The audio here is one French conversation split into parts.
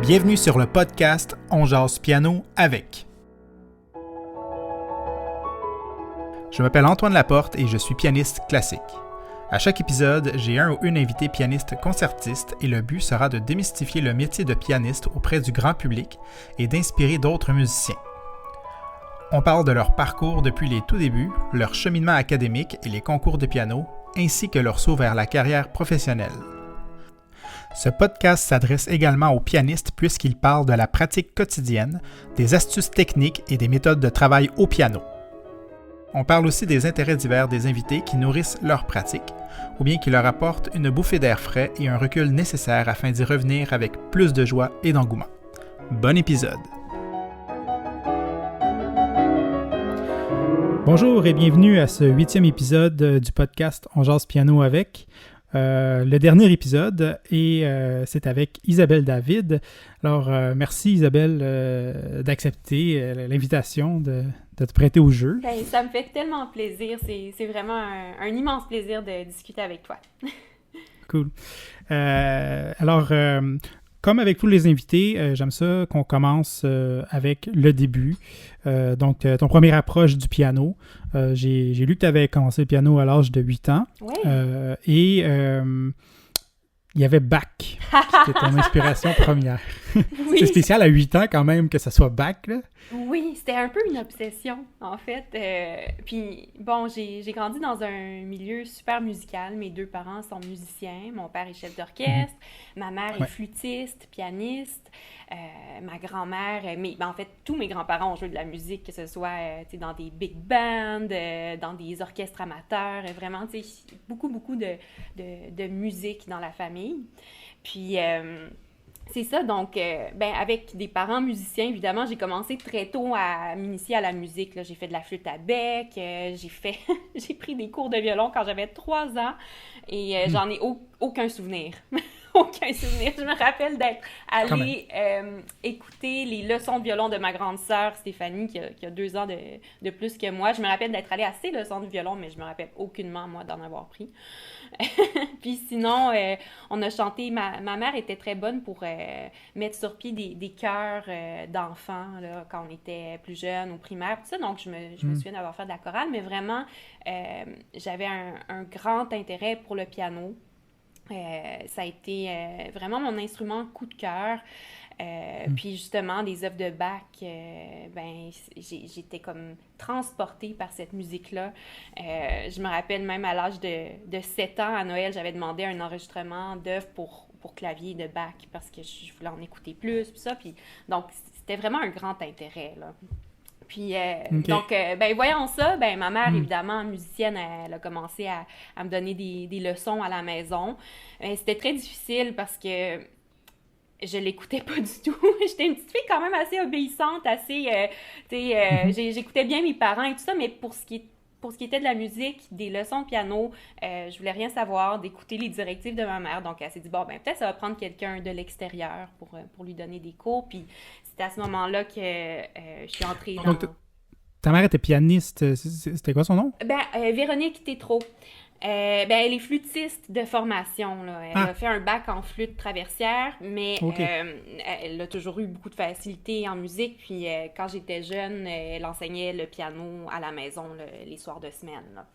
Bienvenue sur le podcast On jase piano avec. Je m'appelle Antoine Laporte et je suis pianiste classique. À chaque épisode, j'ai un ou une invité pianiste concertiste et le but sera de démystifier le métier de pianiste auprès du grand public et d'inspirer d'autres musiciens. On parle de leur parcours depuis les tout débuts, leur cheminement académique et les concours de piano, ainsi que leur saut vers la carrière professionnelle. Ce podcast s'adresse également aux pianistes puisqu'il parle de la pratique quotidienne, des astuces techniques et des méthodes de travail au piano. On parle aussi des intérêts divers des invités qui nourrissent leur pratique, ou bien qui leur apportent une bouffée d'air frais et un recul nécessaire afin d'y revenir avec plus de joie et d'engouement. Bon épisode! Bonjour et bienvenue à ce 8e épisode du podcast On jase piano avec. Le dernier épisode et c'est avec Isabelle David. Alors, merci Isabelle d'accepter l'invitation de te prêter au jeu. Ben, ça me fait tellement plaisir. C'est vraiment un immense plaisir de discuter avec toi. Cool. Alors, comme avec tous les invités, j'aime ça qu'on commence avec le début. Donc, ton première approche du piano. J'ai lu que tu avais commencé le piano à l'âge de 8 ans. Oui. Et il y avait Bach, c'était ton inspiration première. Oui. C'est spécial à 8 ans quand même que ça soit Bach, là. Oui, c'était un peu une obsession, en fait. Puis, bon, j'ai grandi dans un milieu super musical. Mes deux parents sont musiciens. Mon père est chef d'orchestre. Ma mère est flûtiste, pianiste. Ma grand-mère, en fait, tous mes grands-parents ont joué de la musique, que ce soit dans des big bands, dans des orchestres amateurs. Vraiment, beaucoup de musique dans la famille. Puis... c'est ça, donc, avec des parents musiciens, évidemment, j'ai commencé très tôt à m'initier à la musique. Là. J'ai fait de la flûte à bec, j'ai pris des cours de violon quand j'avais 3 ans et j'en ai aucun souvenir. Aucun souvenir. Je me rappelle d'être allée écouter les leçons de violon de ma grande sœur Stéphanie, qui a 2 ans de plus que moi. Je me rappelle d'être allée à ses leçons de violon, mais je me rappelle aucunement, moi, d'en avoir pris. Puis sinon, on a chanté... Ma mère était très bonne pour mettre sur pied des chœurs d'enfants là, quand on était plus jeune, au primaire, tout ça. Donc, je me souviens d'avoir fait de la chorale, mais vraiment, j'avais un grand intérêt pour le piano. Ça a été vraiment mon instrument coup de cœur. Puis justement, des œuvres de Bach, j'étais comme transportée par cette musique-là. Je me rappelle même à l'âge de 7 ans, à Noël, j'avais demandé un enregistrement d'œuvres pour clavier de Bach parce que je voulais en écouter plus, puis ça. Puis, donc, c'était vraiment un grand intérêt, là. Puis, donc, voyant ça, ma mère, évidemment, musicienne, elle a commencé à me donner des leçons à la maison. C'était très difficile parce que je l'écoutais pas du tout. J'étais une petite fille quand même assez obéissante, assez, j'écoutais bien mes parents et tout ça, mais pour ce qui était de la musique, des leçons de piano, je voulais rien savoir, d'écouter les directives de ma mère. Donc, elle s'est dit, peut-être ça va prendre quelqu'un de l'extérieur pour lui donner des cours. Puis, c'était à ce moment-là que je suis entrée dans... Donc, ta mère était pianiste. C'était quoi son nom? Véronique Tétrault. Elle est flûtiste de formation. Là. Elle a fait un bac en flûte traversière, mais elle a toujours eu beaucoup de facilité en musique. Puis quand j'étais jeune, elle enseignait le piano à la maison les soirs de semaine.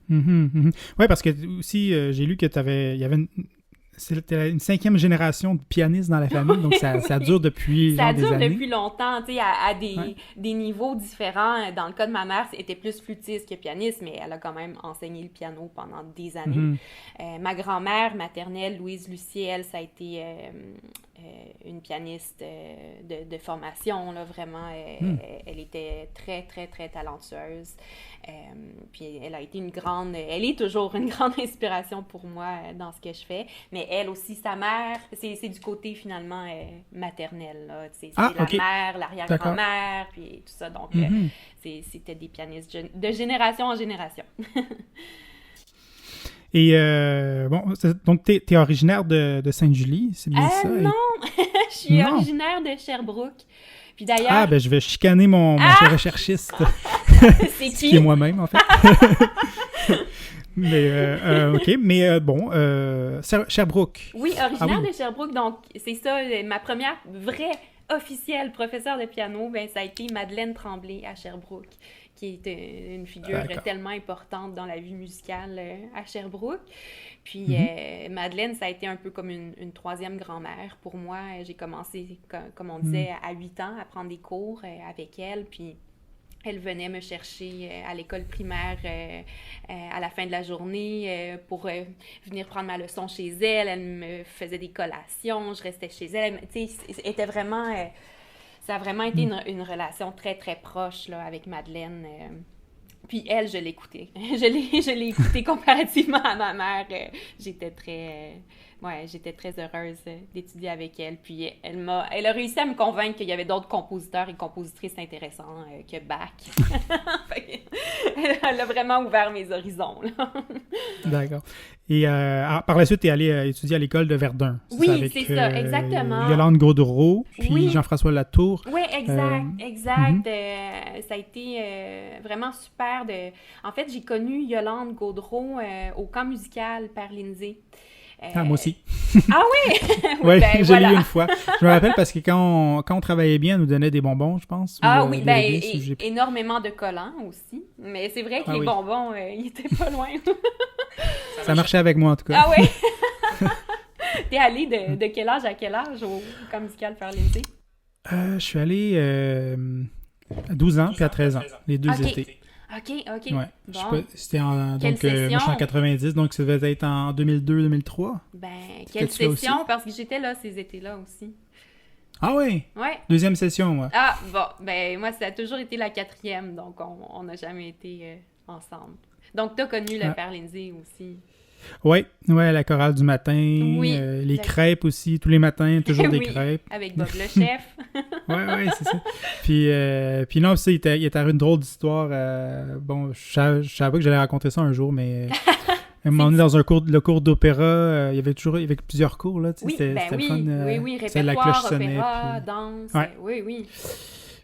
Oui, parce que aussi, j'ai lu que c'était une 5e génération de pianistes dans la famille, donc ça dure depuis des années. Ça dure depuis longtemps, à des niveaux différents. Dans le cas de ma mère, elle était plus flûtiste que pianiste, mais elle a quand même enseigné le piano pendant des années. Ma grand-mère maternelle, Louise Lucier, elle, ça a été une pianiste de formation, là, vraiment. Elle était très, très, très talentueuse. Puis elle a été elle est toujours une grande inspiration pour moi dans ce que je fais. Mais elle aussi, sa mère, c'est du côté finalement maternel. Là. C'est la mère, l'arrière-grand-mère, puis tout ça. Donc, c'était des pianistes de génération en génération. Et donc, t'es originaire de Sainte-Julie, c'est bien ça? Non! Je suis originaire de Sherbrooke. Puis d'ailleurs... je vais chicaner mon cher recherchiste. C'est qui? Qui est moi-même, en fait. OK, mais bon, Sherbrooke. Oui, originaire oui. de Sherbrooke, donc c'est ça, ma première vraie officielle professeure de piano, ben, ça a été Madeleine Tremblay à Sherbrooke, qui est une figure tellement importante dans la vie musicale à Sherbrooke. Puis Madeleine, ça a été un peu comme une troisième grand-mère pour moi. J'ai commencé, comme on disait, à 8 ans à prendre des cours avec elle, puis elle venait me chercher à l'école primaire à la fin de la journée pour venir prendre ma leçon chez elle. Elle me faisait des collations, je restais chez elle. Tu sais, était vraiment... ça a vraiment été une relation très, très proche là, avec Madeleine. Puis elle, je l'écoutais. Je l'ai écoutée comparativement à ma mère. J'étais très heureuse d'étudier avec elle. Puis elle a réussi à me convaincre qu'il y avait d'autres compositeurs et compositrices intéressants que Bach. Elle a vraiment ouvert mes horizons. Là. D'accord. Et par la suite, tu es allé étudier à l'école de Verdun. Oui, c'est ça, exactement. Yolande Gaudreau, puis Jean-François Latour. Oui, exact. Ça a été vraiment super. En fait, j'ai connu Yolande Gaudreau au camp musical Père Lindsay. Moi aussi. Ah oui? Oui, ben, je l'ai eu une fois. Je me rappelle parce que quand on travaillait bien, on nous donnait des bonbons, je pense. Oui, énormément de collants aussi. Mais c'est vrai que les bonbons, ils étaient pas loin. Ça marchait avec moi, en tout cas. Ah oui? T'es allé de quel âge à quel âge au camp musical Père Lindsay? Je suis allé à 12 ans puis à 13 ans, les deux étés. OK. Ouais. Bon. C'était moi, je suis en 90, donc ça devait être en 2002-2003. Ben, quelle session, parce que j'étais là ces étés-là aussi. Ah oui? Ouais. Deuxième session, moi. Ah, bon, ben moi, ça a toujours été la 4e, donc on n'a jamais été ensemble. Donc, t'as connu le Père Lindsay aussi. Oui, la chorale du matin, les crêpes aussi, tous les matins, toujours des crêpes. Avec Bob le chef. Oui, c'est ça. Puis non, il est arrivé une drôle d'histoire. Bon, je savais pas que j'allais raconter ça un jour, mais à un moment donné, dans le cours d'opéra, il y avait plusieurs cours, là. C'était le fun. Répertoire, opéra, danse, oui.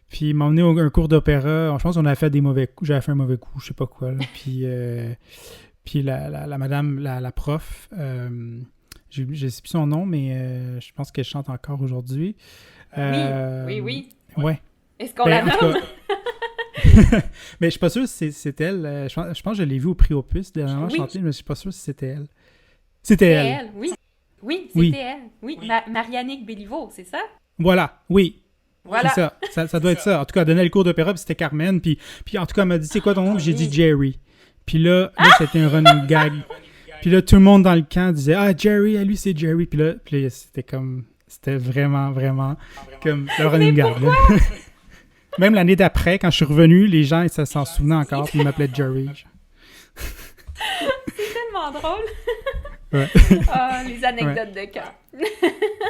Puis il m'a emmené à un cours d'opéra. Je pense qu'on avait fait des mauvais coups. J'avais fait un mauvais coup, je sais pas quoi, là. Puis la madame, la prof, je ne sais plus son nom, mais je pense qu'elle chante encore aujourd'hui. Oui. Ouais. Est-ce qu'on la nomme? Mais je suis pas sûr si c'est elle. Je pense que je l'ai vue au Prix Opus dernièrement chanter, mais je suis pas sûr si c'était elle. C'était elle. Oui, c'était elle. Oui, Mariannick Béliveau, c'est ça? Voilà, oui. Voilà. C'est ça. Ça doit être ça. En tout cas, elle donnait le cours d'opéra, puis c'était Carmen. Puis en tout cas, elle m'a dit, c'est quoi ton nom? Puis j'ai dit Jerry. Puis là, c'était un running gag. Puis là, tout le monde dans le camp disait « Ah, Jerry, lui, c'est Jerry. » Puis là, c'était vraiment, vraiment comme le running gag. Même l'année d'après, quand je suis revenu, les gens, ils s'en souvenaient encore, puis ils m'appelaient Jerry. C'est tellement drôle. Ouais. Les anecdotes de camp.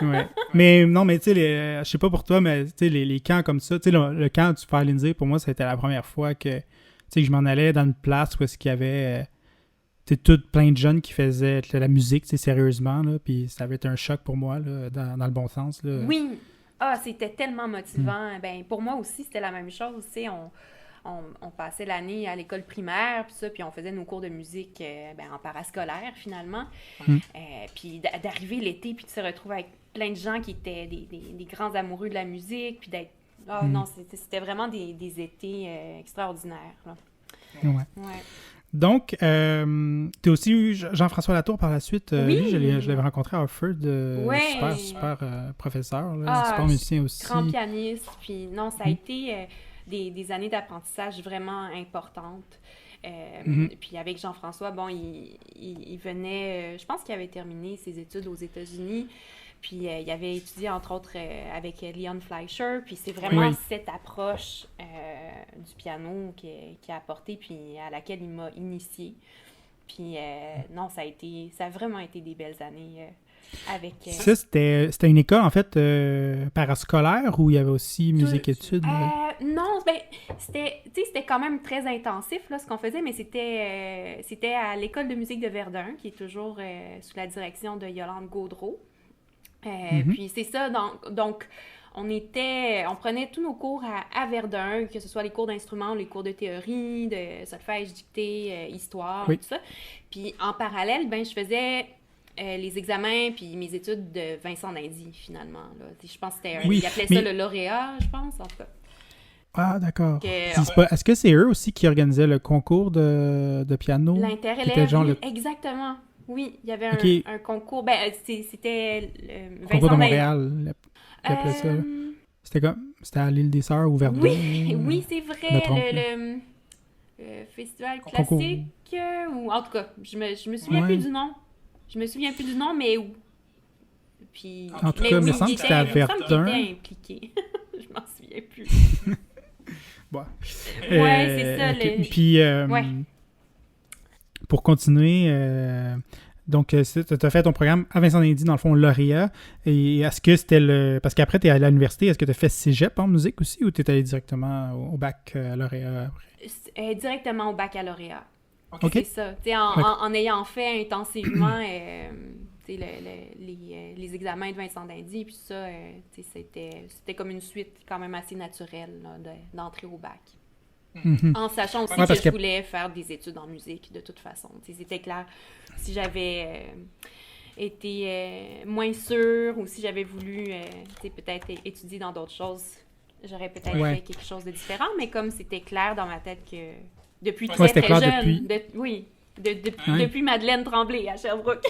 Ouais. Mais non, mais tu sais, je sais pas pour toi, mais tu sais, les camps comme ça, tu sais, le camp du Père Lindsay, pour moi, c'était la première fois que je m'en allais dans une place où est-ce qu'il y avait plein de jeunes qui faisaient de la musique, sérieusement, là, puis ça avait été un choc pour moi, là, dans le bon sens. Là. Oui! C'était tellement motivant. Ben, pour moi aussi, c'était la même chose, tu sais, on passait l'année à l'école primaire, puis on faisait nos cours de musique en parascolaire, finalement. Puis d'arriver l'été, puis de se retrouver avec plein de gens qui étaient des grands amoureux de la musique, puis d'être... non, c'était vraiment des étés extraordinaires. Là. Ouais. Donc, tu as aussi eu Jean-François Latour par la suite. Lui, je l'avais rencontré à Hartford. Super professeur, là, super musicien aussi. Grand pianiste. Puis non, ça a été des années d'apprentissage vraiment importantes. Puis avec Jean-François, bon, il venait... je pense qu'il avait terminé ses études aux États-Unis. Puis il avait étudié, entre autres, avec Leon Fleischer. Puis c'est vraiment cette approche du piano qui a apporté, puis à laquelle il m'a initiée. Puis non, ça a vraiment été des belles années avec... Ça, c'était une école, en fait, parascolaire, où il y avait aussi musique-études? Non, c'était quand même très intensif, là, ce qu'on faisait, mais c'était à l'École de musique de Verdun, qui est toujours sous la direction de Yolande Gaudreau. Puis c'est ça, donc on prenait tous nos cours à Verdun, que ce soit les cours d'instruments, les cours de théorie, de solfège, dictée, histoire, tout ça. Puis en parallèle, ben je faisais les examens puis mes études de Vincent d'Indy, finalement. Là. Je pense que c'était il appelait ça le lauréat, je pense, en tout cas. Ah, d'accord. Est-ce que c'est eux aussi qui organisaient le concours de piano? L'inter-élève, exactement. Oui, il y avait un concours. Ben, c'était le concours de Montréal, qui appelait ça. C'était à l'île des Sœurs ou Verdun? Oui, c'est vrai. Le festival classique, ou en tout cas, je me souviens plus du nom. Je me souviens plus du nom, mais où. Puis, en tout cas, il me semble que c'était à Verdun. Il était impliqué. Je m'en souviens plus. Bon. C'est ça. Puis, pour continuer, donc, tu as fait ton programme à Vincent d'Indy, dans le fond, lauréat. Et est-ce que c'était parce qu'après, tu es allé à l'université, est-ce que tu as fait cégep en musique aussi, ou tu es allé directement au baccalauréat après? Directement au baccalauréat. Okay. C'est ça. En ayant fait intensivement les examens de Vincent d'Indy, puis ça, c'était comme une suite quand même assez naturelle là, d'entrer au bac. Mm-hmm. En sachant aussi que je voulais faire des études en musique, de toute façon. C'était clair, si j'avais été moins sûre, ou si j'avais voulu peut-être étudier dans d'autres choses, j'aurais peut-être fait quelque chose de différent, mais comme c'était clair dans ma tête que depuis très jeune, depuis Madeleine Tremblay à Sherbrooke,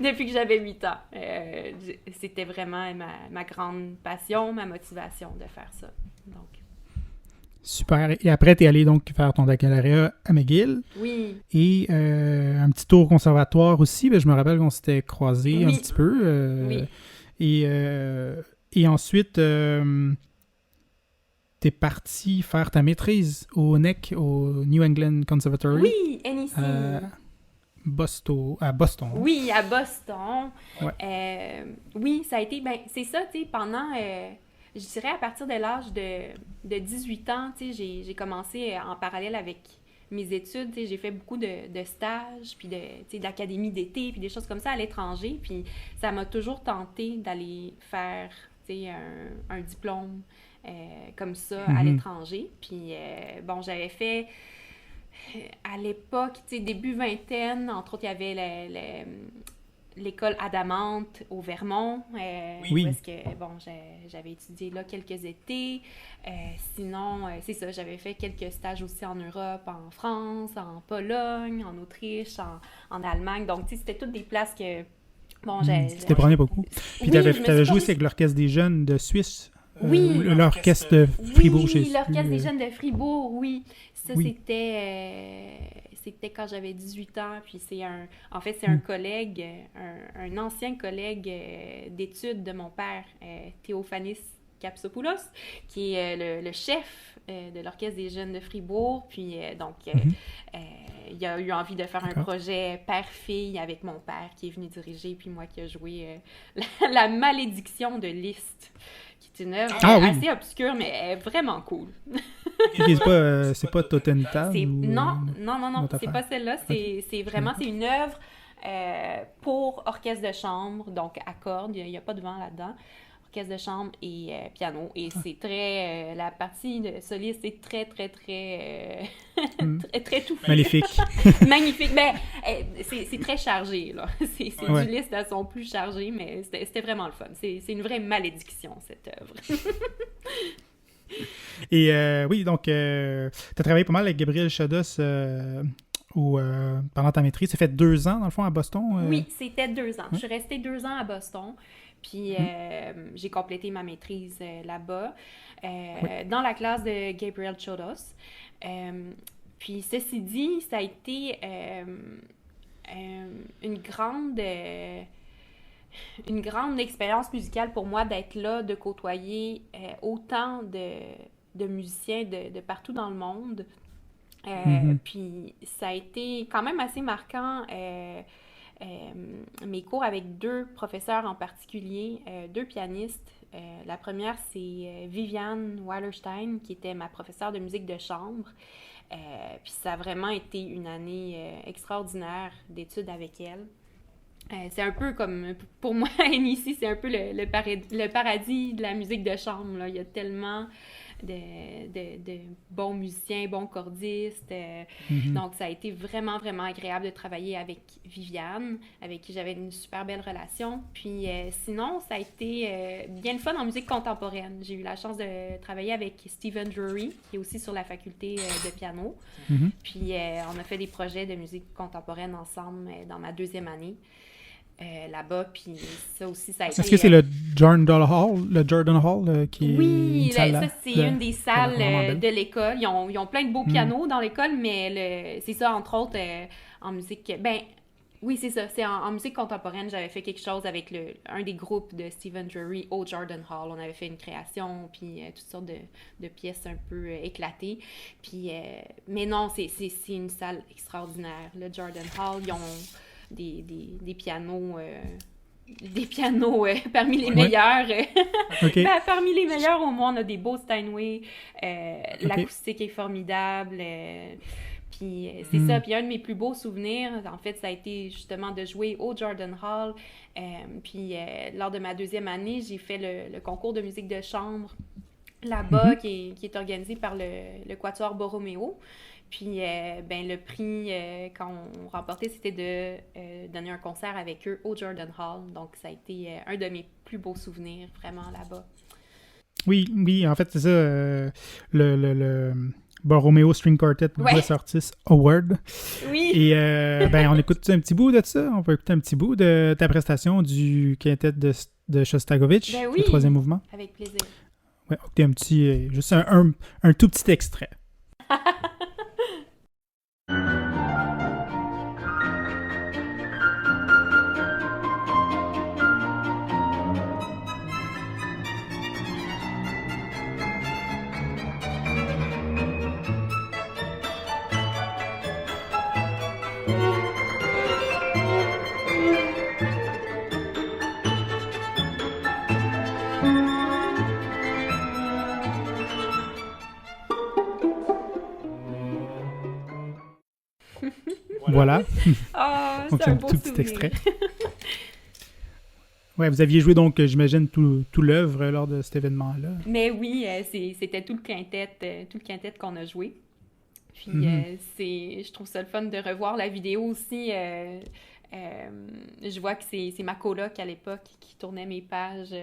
depuis que j'avais 8 ans, c'était vraiment ma grande passion, ma motivation de faire ça. Donc. Super. Et après, tu es allé donc faire ton baccalauréat à McGill. Oui. Et un petit tour au conservatoire aussi. Je me rappelle qu'on s'était croisés un petit peu. Oui. Et ensuite, t'es parti faire ta maîtrise au NEC, au New England Conservatory. Oui, NEC. À Boston. Oui, à Boston. Ouais. Oui, ça a été... Ben, c'est ça, tu sais, pendant... je dirais à partir de l'âge de 18 ans, tu sais, j'ai commencé en parallèle avec mes études, tu sais, j'ai fait beaucoup de stages, puis d'académies d'été, puis des choses comme ça à l'étranger, puis ça m'a toujours tenté d'aller faire, tu sais, un diplôme comme ça à l'étranger. Puis, j'avais fait... À l'époque, tu sais, début vingtaine, entre autres, il y avait l'école Adamante au Vermont, où est-ce que, j'avais étudié là quelques étés. Sinon, c'est ça, j'avais fait quelques stages aussi en Europe, en France, en Pologne, en Autriche, en Allemagne. Donc, tu sais, c'était toutes des places que, C'était prenais beaucoup. Puis t'avais joué avec l'Orchestre des Jeunes de Suisse. L'Orchestre de Fribourg. Oui, l'Orchestre des Jeunes de Fribourg, oui. Ça, c'était quand j'avais 18 ans, puis c'est un collègue, un ancien collègue d'études de mon père, Théophanis Kapsopoulos, qui est le chef de l'Orchestre des Jeunes de Fribourg, puis il a eu envie de faire un projet père-fille avec mon père qui est venu diriger, puis moi qui ai joué la Malédiction de Liszt, qui est une œuvre assez obscure, mais vraiment cool. C'est pas Totental? Non, c'est pas celle-là. C'est vraiment c'est une œuvre pour orchestre de chambre, donc à cordes, il n'y a pas de vent là-dedans. Orchestre de chambre et piano. Et c'est très... la partie de soliste est très, très, très... très touffue. Magnifique. Magnifique. Mais c'est très chargé, là. C'est du Liszt à son plus chargé, mais c'était vraiment le fun. C'est une vraie malédiction, cette œuvre. Et oui, donc, tu as travaillé pas mal avec Gabriel Chodos pendant ta maîtrise. Ça fait 2 ans, dans le fond, à Boston? Oui, c'était 2 ans. Je suis restée 2 ans à Boston. Puis j'ai complété ma maîtrise là-bas, dans la classe de Gabriel Chodos. Puis ceci dit, ça a été une grande expérience musicale pour moi d'être là, de côtoyer autant de musiciens de partout dans le monde. Puis ça a été quand même assez marquant. Mes cours avec 2 professeurs en particulier, 2 pianistes. La première, c'est Viviane Weilerstein, qui était ma professeure de musique de chambre. Puis ça a vraiment été une année extraordinaire d'études avec elle. C'est un peu comme, pour moi, ici, c'est un peu le paradis de la musique de chambre, là. Il y a tellement de bons musiciens, bons cordistes. Donc, ça a été vraiment, vraiment agréable de travailler avec Viviane, avec qui j'avais une super belle relation. Puis sinon, ça a été bien le fun en musique contemporaine. J'ai eu la chance de travailler avec Stephen Drury, qui est aussi sur la faculté de piano. Puis on a fait des projets de musique contemporaine ensemble dans ma 2e année. Là-bas, puis ça aussi, ça a été... Est-ce que c'est le Jordan Hall qui est... Oui, ça, c'est une des salles de l'école. Ils ont plein de beaux pianos dans l'école, mais c'est ça, entre autres, en musique... Ben, oui, c'est ça. C'est en musique contemporaine, j'avais fait quelque chose avec un des groupes de Stephen Drury au Jordan Hall. On avait fait une création, puis toutes sortes de pièces un peu éclatées. Puis, mais non, c'est une salle extraordinaire. Le Jordan Hall, ils ont... des pianos parmi les meilleurs. Okay. Ben, parmi les meilleurs au monde, on a des beaux Steinway. L'acoustique est formidable. Puis c'est ça. Puis un de mes plus beaux souvenirs, en fait, ça a été justement de jouer au Jordan Hall. Puis lors de ma 2e année, j'ai fait le concours de musique de chambre là-bas, qui est organisé par le Quatuor Borromeo. Puis, le prix qu'on remportait, c'était de donner un concert avec eux au Jordan Hall. Donc, ça a été un de mes plus beaux souvenirs, vraiment, là-bas. Oui, en fait, c'est ça, le Borromeo String Quartet Best Artist Award. Oui! Et, on écoute un petit bout de ça? On peut écouter un petit bout de ta prestation du quintet de Shostakovich, le 3e mouvement? Avec plaisir. Oui, écoutez un petit, juste un tout petit extrait. Voilà. Donc, c'est un beau tout petit extrait. Ouais, vous aviez joué donc, j'imagine, tout l'œuvre lors de cet événement-là. Mais oui, c'était tout le quintet qu'on a joué. Puis je trouve ça le fun de revoir la vidéo aussi. Je vois que c'est ma coloc à l'époque qui tournait mes pages,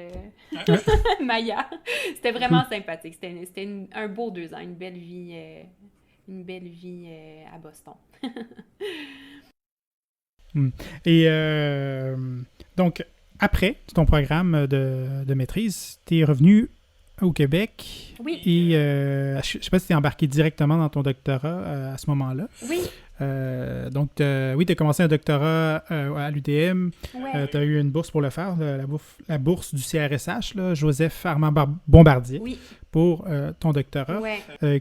Maya. C'était vraiment sympathique. C'était un beau 2 ans, une belle vie à Boston. Et donc, après ton programme de maîtrise, tu es revenu au Québec. Oui. Et je ne sais pas si tu es embarqué directement dans ton doctorat à ce moment-là. Oui. Donc, tu as commencé un doctorat à l'UDM. Ouais. Tu as eu une bourse pour le faire, la bourse du CRSH, là, Joseph Armand Bombardier, pour ton doctorat. Ouais.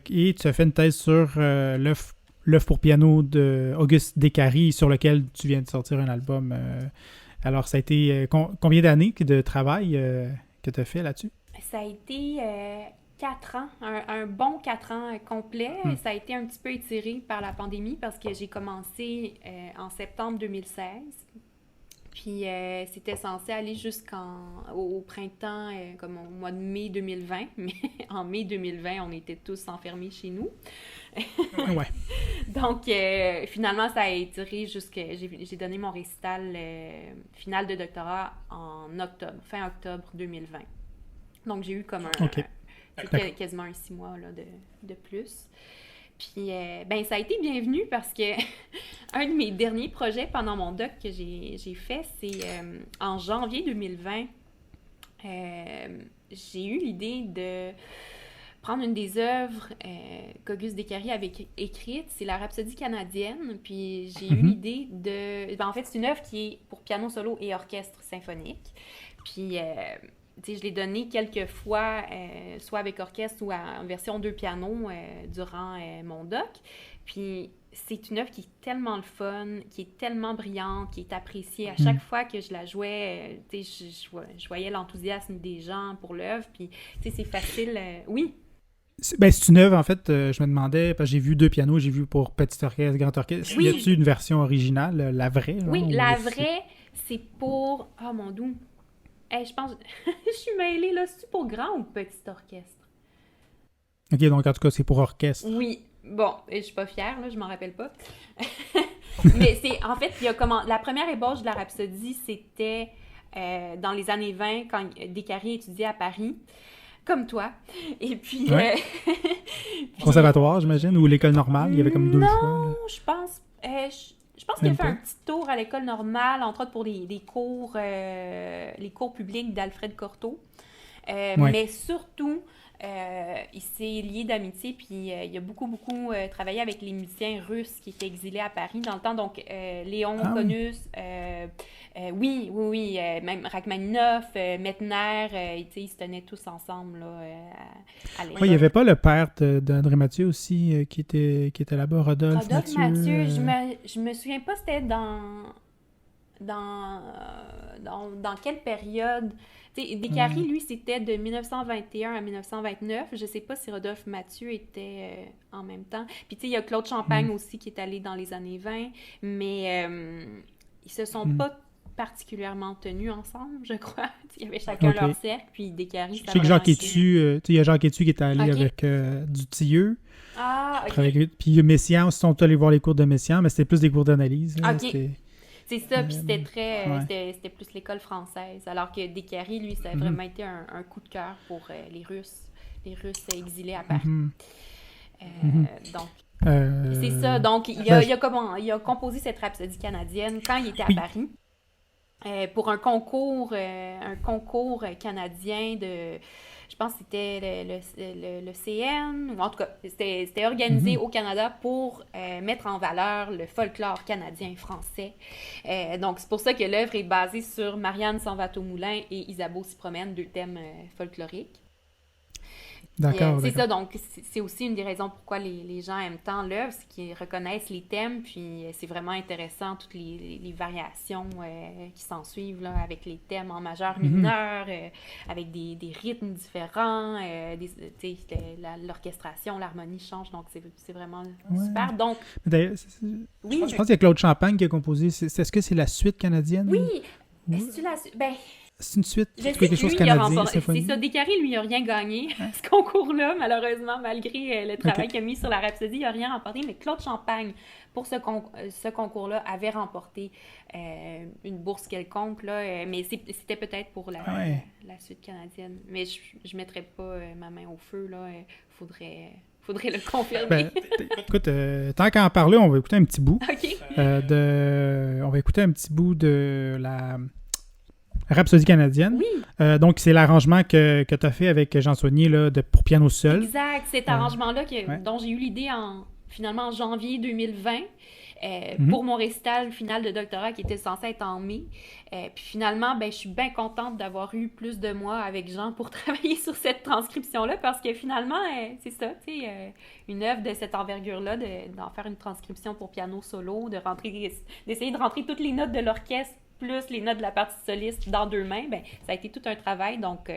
Et tu as fait une thèse sur l'œuvre pour piano d'Auguste Descaries, sur lequel tu viens de sortir un album. Alors, ça a été combien d'années de travail que tu as fait là-dessus? Ça a été 4 ans, un bon 4 ans complet. Ça a été un petit peu étiré par la pandémie parce que j'ai commencé en septembre 2016. Puis c'était censé aller jusqu'au printemps, comme au mois de mai 2020. Mais en mai 2020, on était tous enfermés chez nous. Ouais. Donc, finalement, ça a étiré j'ai donné mon récital final de doctorat en octobre, fin octobre 2020. Donc, j'ai eu comme quasiment un 6 mois là, de plus. Puis, ça a été bienvenu parce que un de mes derniers projets pendant mon doc que j'ai fait, c'est en janvier 2020, j'ai eu l'idée de prendre une des œuvres qu'Auguste Descaries avait écrite, c'est la Rhapsodie canadienne. Puis j'ai eu l'idée de... en fait, c'est une œuvre qui est pour piano solo et orchestre symphonique. Puis, je l'ai donnée quelques fois, soit avec orchestre ou en version 2 pianos durant mon doc. Puis c'est une œuvre qui est tellement le fun, qui est tellement brillante, qui est appréciée. À chaque fois que je la jouais, je voyais l'enthousiasme des gens pour l'œuvre. Puis, c'est facile... oui. C'est une œuvre, en fait, je me demandais, parce que j'ai vu 2 pianos, j'ai vu pour petit orchestre, grand orchestre. Oui. Y a-t-il une version originale, la vraie? Genre, Oui, la vraie, c'est pour... Oh mon Dieu. Je pense... je suis mêlée, là. C'est-tu pour grand ou petit orchestre? OK, donc en tout cas, c'est pour orchestre. Oui. Bon, je suis pas fière, là, je m'en rappelle pas. Mais c'est... En fait, il y a comment... La première ébauche de la Rhapsodie, c'était dans les années 20, quand Descaries étudiait à Paris. Comme toi. Et puis... Ouais. Conservatoire, j'imagine, ou l'école normale, il y avait comme 2 choix. Non, je pense... je pense qu'il a fait un petit tour à l'école normale, entre autres pour les cours publics d'Alfred Cortot. Mais surtout, il s'est lié d'amitié, puis il a beaucoup travaillé avec les musiciens russes qui étaient exilés à Paris dans le temps. Donc, Léon Conus, oui, même Rachmaninoff, Mettner, ils se tenaient tous ensemble là, à l'époque. Oui, il n'y avait pas le père d'André Mathieu aussi qui était là-bas, Rodolphe Mathieu. Je me souviens pas c'était dans quelle période. Descaries, lui, c'était de 1921 à 1929. Je sais pas si Rodolphe Mathieu était en même temps. Puis, il y a Claude Champagne aussi qui est allé dans les années 20, mais ils se sont pas particulièrement tenus ensemble, je crois. Il y avait chacun leur cercle, puis Descaries... Je sais que Jacques Étu, il y a Jacques Étu qui est allé avec Dutilleux. Ah, OK. Puis Messiaen aussi sont allés voir les cours de Messiaen, mais c'était plus des cours d'analyse. OK. C'est ça, puis c'était très... C'était plus l'école française, alors que Descaries, lui, ça a vraiment été un coup de cœur pour les Russes exilés à Paris. Donc... c'est ça, donc il a composé cette Rhapsodie canadienne quand il était à Paris pour un concours canadien de, je pense que c'était le CN, ou en tout cas, c'était organisé au Canada pour mettre en valeur le folklore canadien-français. Donc c'est pour ça que l'œuvre est basée sur Marianne s'en va au moulin et Isabeau s'y promène, 2 thèmes folkloriques. D'accord. C'est ça, donc c'est aussi une des raisons pourquoi les gens aiment tant l'œuvre, c'est qu'ils reconnaissent les thèmes, puis c'est vraiment intéressant, toutes les variations qui s'en suivent, là, avec les thèmes en majeur, mineur, avec des rythmes différents, l'orchestration, l'harmonie change, donc c'est vraiment super. Donc, d'ailleurs, je pense qu'il y a Claude Champagne qui a composé, est-ce que c'est la suite canadienne? Oui, est-ce que la suite? C'est une suite, quelque chose canadien, c'est ça. Descaries, lui, il n'a rien gagné, ce concours-là, malheureusement, malgré le travail qu'il a mis sur la Rhapsodie, il n'a rien remporté, mais Claude Champagne, pour ce concours-là, avait remporté une bourse quelconque, là, mais c'était peut-être pour la suite canadienne. Mais je ne mettrais pas ma main au feu, là, faudrait le confirmer. Écoute, tant qu'à en parler, on va écouter un petit bout. OK. On va écouter un petit bout de la Rhapsodie canadienne. Oui. Donc, c'est l'arrangement que tu as fait avec Jean Saunier là, pour piano seul. Exact. Cet arrangement-là dont j'ai eu l'idée finalement en janvier 2020 pour mon récital final de doctorat qui était censé être en mai. Puis finalement, je suis bien contente d'avoir eu plus de mois avec Jean pour travailler sur cette transcription-là parce que finalement, c'est ça, tu sais, une œuvre de cette envergure-là, d'en faire une transcription pour piano solo, d'essayer de rentrer toutes les notes de l'orchestre plus les notes de la partie soliste dans 2 mains, ça a été tout un travail. Donc,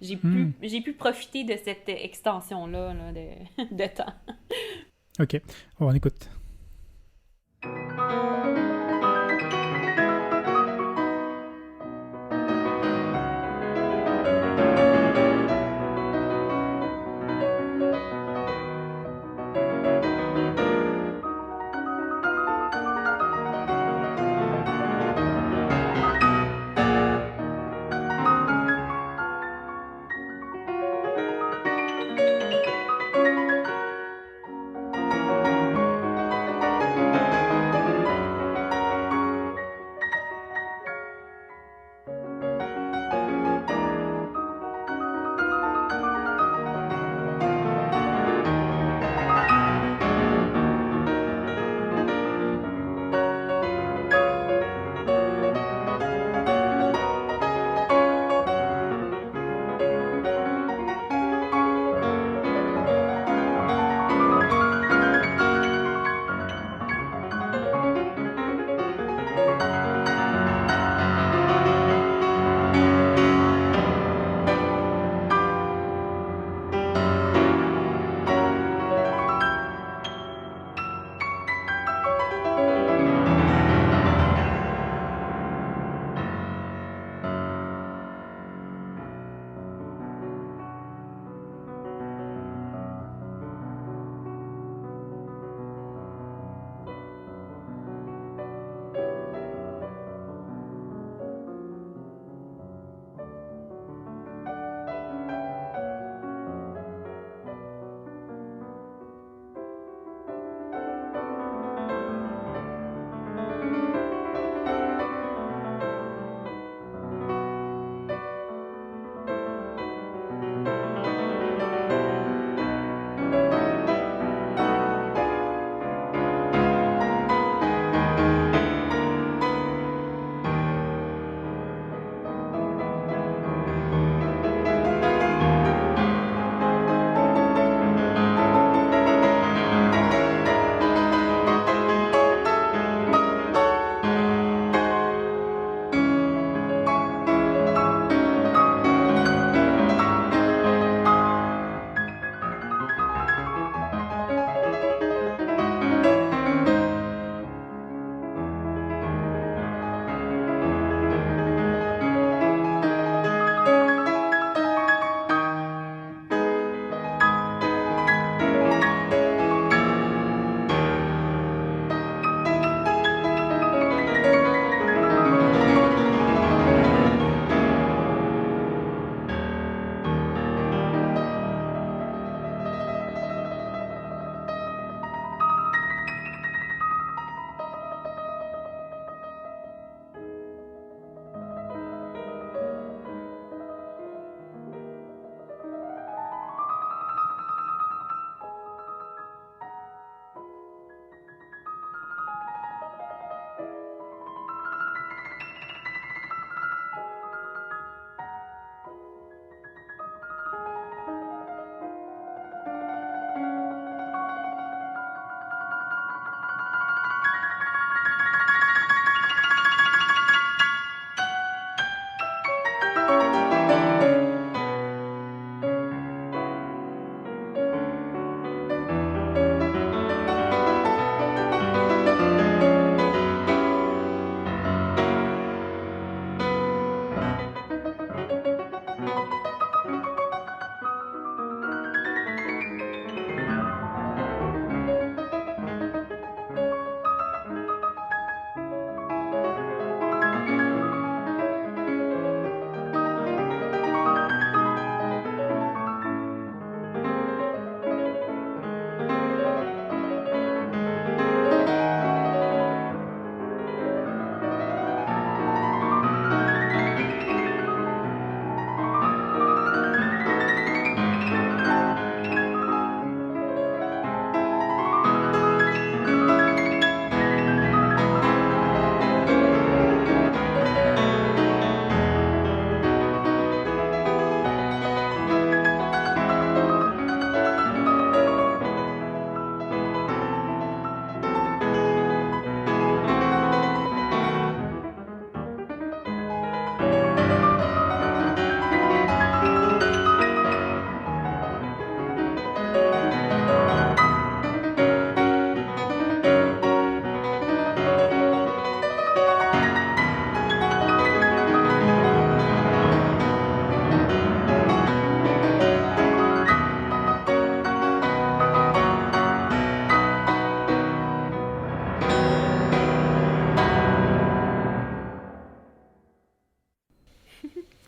j'ai pu profiter de cette extension-là là, de temps. OK. On écoute.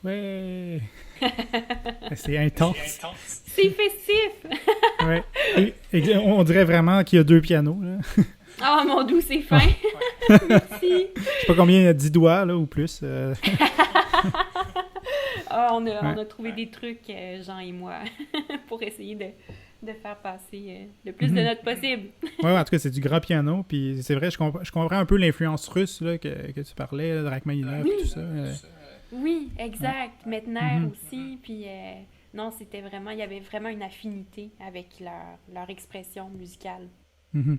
Ouais! C'est intense. C'est festif! Ouais. On dirait vraiment qu'il y a 2 pianos, là. Oh mon doux, c'est fin! Merci! Je sais pas combien il y a 10 doigts, là, ou plus. On a trouvé des trucs, Jean et moi, pour essayer de faire passer le plus de notes possible. Ouais, en tout cas, c'est du grand piano, puis c'est vrai, je comprends un peu l'influence russe là, que tu parlais, là, de Rachmaninoff et tout ça. Oui, exact. Mettner aussi, puis non, c'était vraiment, il y avait vraiment une affinité avec leur expression musicale. Mm-hmm.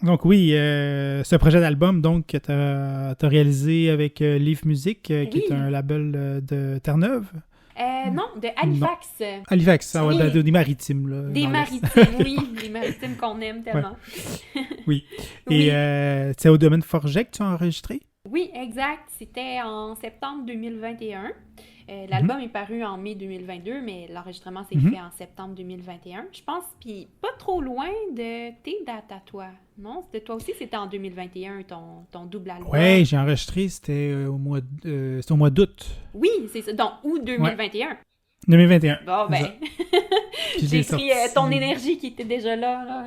Donc oui, ce projet d'album donc que tu as réalisé avec Leaf Music, qui est un label de Terre-Neuve. Non, de Halifax. Non. Halifax, oui. Des maritimes. Là, des maritimes, oui. Des maritimes qu'on aime tellement. Ouais. Oui. Et c'est au domaine Forget que tu as enregistré? Oui, exact. C'était en septembre 2021. L'album est paru en mai 2022, mais l'enregistrement s'est fait en septembre 2021, je pense. Puis pas trop loin de tes dates à toi, non? Toi aussi, c'était en 2021, ton double album. Oui, j'ai enregistré, c'était au mois d'août. Oui, c'est ça. Donc, août 2021. Ouais. 2021. Bon, ben, j'ai pris ton énergie qui était déjà là.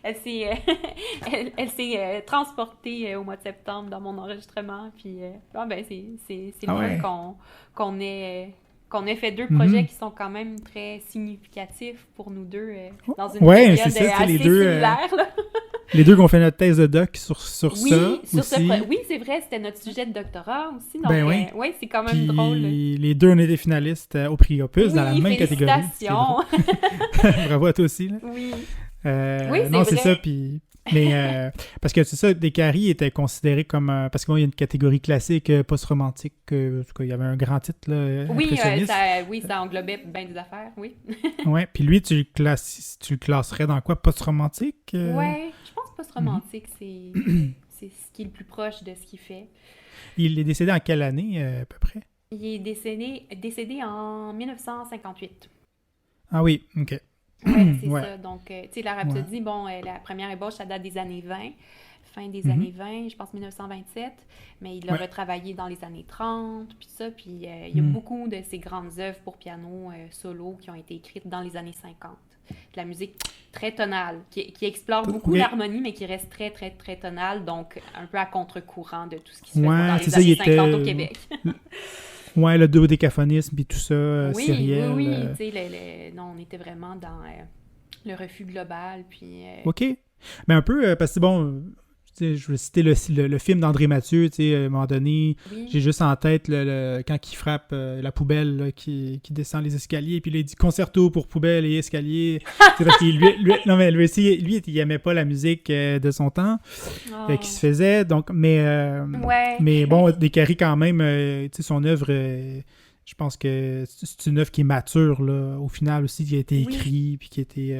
Elle s'est transportée au mois de septembre dans mon enregistrement. Puis, bon, ben, c'est le fun qu'on ait fait 2 projets qui sont quand même très significatifs pour nous deux dans une période assez similaire. Les 2 qui ont fait notre thèse de doc sur ça aussi. Oui, c'est vrai, c'était notre sujet de doctorat aussi. Donc, oui, c'est quand même puis, drôle. Les 2, on était finalistes au prix Opus dans la même catégorie. Félicitations! Bravo à toi aussi. Là. Oui. Non, c'est ça. Puis, mais parce que c'est ça, Descaries était considéré comme parce qu'il y a une catégorie classique post-romantique. En tout cas, il y avait un grand titre là. Oui, ça englobait bien des affaires. Oui. Ouais. Puis lui, tu le classerais dans quoi, post-romantique? Ouais, je pense que post-romantique, c'est ce qui est le plus proche de ce qu'il fait. Il est décédé en quelle année à peu près? Il est décédé en 1958. Ah oui, ok. Oui, c'est ça. Donc, tu sais, la Rhapsodie, la première ébauche, ça date des années 20, fin des années 20, je pense 1927, mais il a retravaillé dans les années 30, puis ça, puis il y a beaucoup de ses grandes œuvres pour piano solo qui ont été écrites dans les années 50. De la musique très tonale, qui explore beaucoup l'harmonie, mais qui reste très, très, très tonale, donc un peu à contre-courant de tout ce qui se fait dans les années 50 au Québec. Ouais, le dodécaphonisme et tout ça, Cyrielle. Oui, tu sais, on était vraiment dans le refus global, puis... OK. Mais un peu, parce que bon, je veux citer le film d'André Mathieu, tu sais, à un moment donné, j'ai juste en tête quand il frappe la poubelle là, qui descend les escaliers, puis il dit « Concerto pour poubelle et escalier ». Parce qu'il lui aussi, il aimait pas la musique de son temps qui se faisait, donc, mais bon, Descaries quand même, tu sais, son œuvre... je pense que c'est une œuvre qui est mature, là, au final aussi, qui a été écrite, puis qui a été...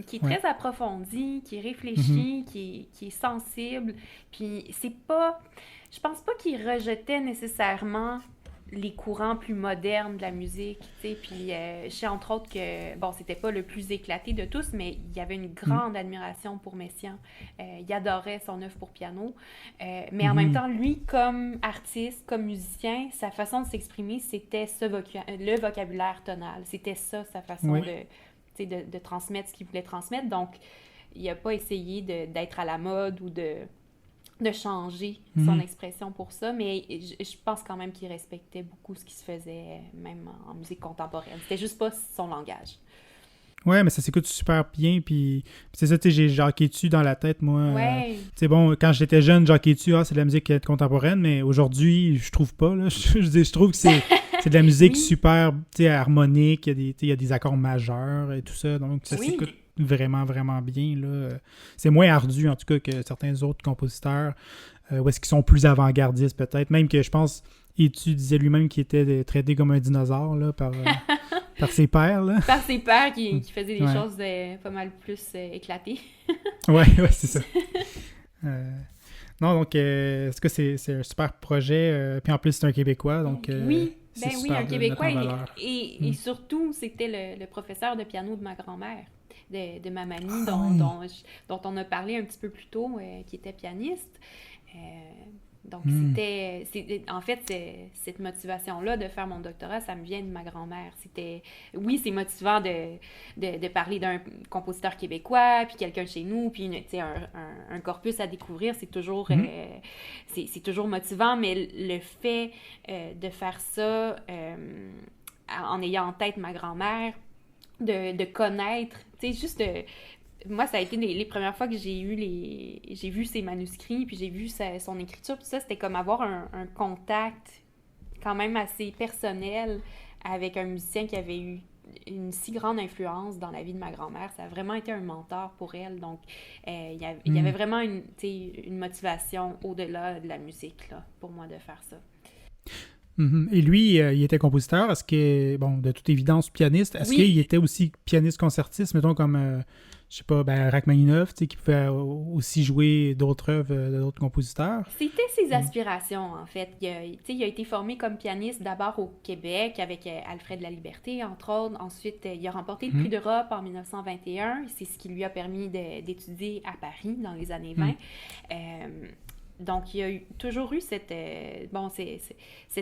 qui est très approfondie, qui est réfléchie, qui est sensible, puis c'est pas... Je pense pas qu'il rejetait nécessairement les courants plus modernes de la musique, tu sais, puis je sais entre autres que, bon, c'était pas le plus éclaté de tous, mais il y avait une grande admiration pour Messiaen. Il adorait son œuvre pour piano, mais en même temps, lui, comme artiste, comme musicien, sa façon de s'exprimer, c'était le vocabulaire tonal, c'était ça, sa façon de transmettre ce qu'il voulait transmettre, donc il a pas essayé d'être à la mode ou de changer son expression pour ça, mais je pense quand même qu'il respectait beaucoup ce qui se faisait, même en musique contemporaine. C'était juste pas son langage. Ouais, mais ça s'écoute super bien, puis c'est ça, tu sais, j'ai Jacques dessus dans la tête, moi. Ouais. C'est bon, quand j'étais jeune, Jacques dessus, c'est de la musique contemporaine, mais aujourd'hui, je trouve pas, là. Je trouve que c'est de la musique super, tu sais, harmonique, il y a des accords majeurs et tout ça, donc ça s'écoute vraiment, vraiment bien, là. C'est moins ardu, en tout cas, que certains autres compositeurs, où est-ce qu'ils sont plus avant-gardistes, peut-être. Même que, je pense, tu disais lui-même qu'il était traité comme un dinosaure, là, par ses pairs, là. Par ses pairs qui faisaient des choses pas mal plus éclatées. ouais, c'est ça. Non, donc, est-ce que c'est un super projet? Puis en plus, c'est un Québécois, donc... oui, un Québécois. Et surtout, c'était le professeur de piano de ma grand-mère. De ma mamie, dont on a parlé un petit peu plus tôt, qui était pianiste. Donc, en fait, cette motivation-là de faire mon doctorat, ça me vient de ma grand-mère. Oui, c'est motivant de parler d'un compositeur québécois, puis quelqu'un chez nous, puis un corpus à découvrir, c'est toujours motivant, mais le fait de faire ça en ayant en tête ma grand-mère, de connaître, juste moi, ça a été les premières fois que j'ai vu ses manuscrits, puis j'ai vu son écriture, puis ça, c'était comme avoir un contact quand même assez personnel avec un musicien qui avait eu une si grande influence dans la vie de ma grand-mère. Ça a vraiment été un mentor pour elle. Donc, il y avait vraiment une motivation au-delà de la musique, là, pour moi, de faire ça. Et lui, il était compositeur. Est-ce que, bon, de toute évidence, pianiste. Est-ce qu'il était aussi pianiste concertiste, mettons, comme, je sais pas, Rachmaninoff, qui pouvait aussi jouer d'autres œuvres d'autres compositeurs? C'était ses aspirations, en fait. Il a été formé comme pianiste d'abord au Québec avec Alfred Laliberté, entre autres. Ensuite, il a remporté le prix d'Europe en 1921. C'est ce qui lui a permis d'étudier à Paris dans les années 20. Donc, il a toujours eu cet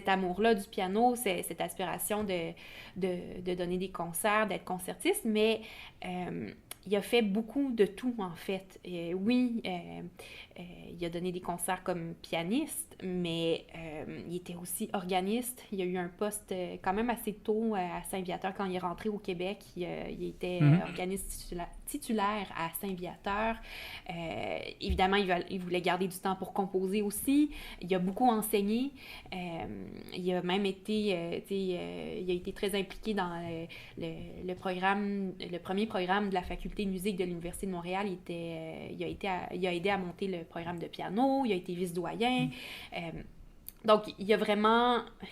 amour-là du piano, cette aspiration de donner des concerts, d'être concertiste, mais il a fait beaucoup de tout, en fait. Il a donné des concerts comme pianiste, mais il était aussi organiste. Il a eu un poste quand même assez tôt à Saint-Viateur. Quand il est rentré au Québec, il était organiste titulaire à Saint-Viateur. Évidemment, il voulait garder du temps pour composer aussi. Il a beaucoup enseigné. Il a même été, il a été très impliqué dans le premier programme de la faculté de musique de l'Université de Montréal. Il a aidé à monter le programme de piano. Il a été vice-doyen. Donc, il a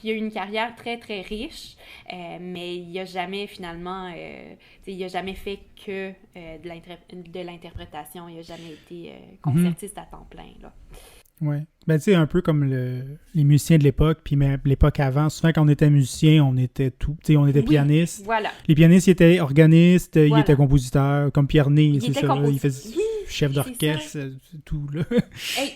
eu une carrière très, très riche, mais il n'a jamais finalement, il n'a jamais fait que de l'interprétation. Il n'a jamais été concertiste à temps plein, là. Ouais. Ben, tu sais, un peu comme les musiciens de l'époque, puis même l'époque avant, souvent quand on était musicien, on était tout. Tu sais, on était pianiste. Voilà. Les pianistes, ils étaient organistes, ils étaient compositeurs, comme Pierre Ney, c'est ça. Il faisait chef d'orchestre, tout, là.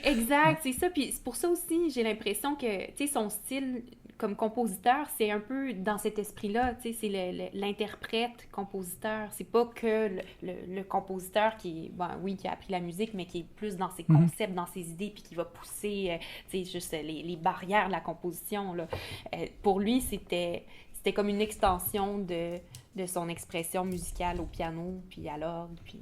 Exact, c'est ça. Puis c'est pour ça aussi, j'ai l'impression que, tu sais, son style comme compositeur, c'est un peu dans cet esprit-là, tu sais, c'est l'interprète-compositeur. C'est pas que le compositeur qui a appris la musique, mais qui est plus dans ses concepts, dans ses idées, puis qui va pousser, tu sais, juste les barrières de la composition, là. Pour lui, c'était comme une extension de son expression musicale au piano, puis à l'orgue, puis...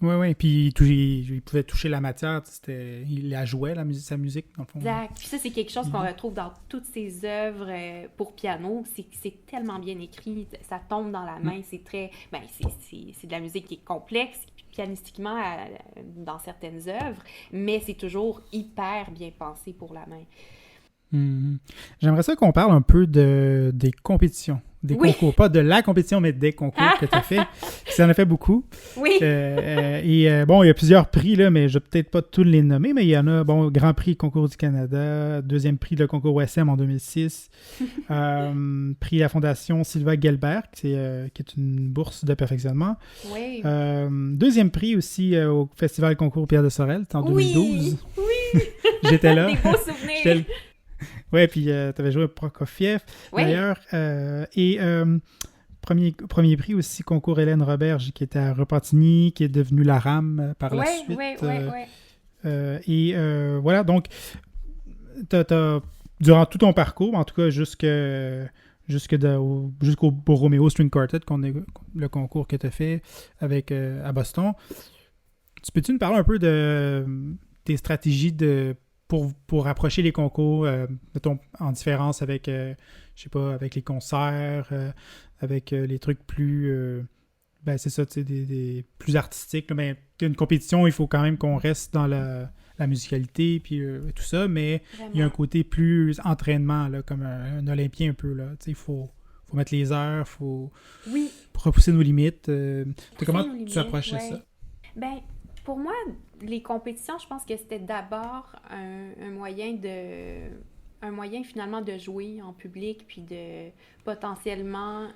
Oui, puis il pouvait toucher la matière, il la jouait, sa musique, dans le fond. Exact. Puis ça, c'est quelque chose qu'on retrouve dans toutes ses œuvres pour piano. C'est tellement bien écrit, ça tombe dans la main, c'est très... c'est de la musique qui est complexe, pianistiquement, dans certaines œuvres, mais c'est toujours hyper bien pensé pour la main. J'aimerais ça qu'on parle un peu des compétitions. Des concours, pas de la compétition, mais des concours que tu as fait. Ça en a fait beaucoup. Oui. Il y a plusieurs prix, là, mais je vais peut-être pas tous les nommer, mais il y en a, Grand Prix Concours du Canada, deuxième prix de concours OSM en 2006, prix la Fondation Sylva Gelbert, qui est une bourse de perfectionnement. Oui. Deuxième prix aussi au Festival Concours Pierre de Sorel, en 2012. Oui! J'étais là. Des beaux souvenirs! Oui, puis tu avais joué à Prokofiev, d'ailleurs. Et premier prix aussi, concours Hélène Roberge, qui était à Repentigny, qui est devenu la RAM par la suite. Oui. Voilà, donc, durant tout ton parcours, en tout cas jusqu'au Borromeo String Quartet, le concours que tu as fait à Boston, peux-tu nous parler un peu de tes stratégies pour approcher les concours, mettons, en différence avec, je sais pas, avec les concerts, avec les trucs plus, c'est ça, tu sais, des plus artistiques. Mais une compétition, il faut quand même qu'on reste dans la musicalité, puis tout ça, mais vraiment, il y a un côté plus entraînement, là, comme un Olympien un peu, là. Tu sais, il faut mettre les heures, il faut repousser nos limites. Comment tu approchais ça? Ben, pour moi, les compétitions, je pense que c'était d'abord un moyen finalement de jouer en public, puis de potentiellement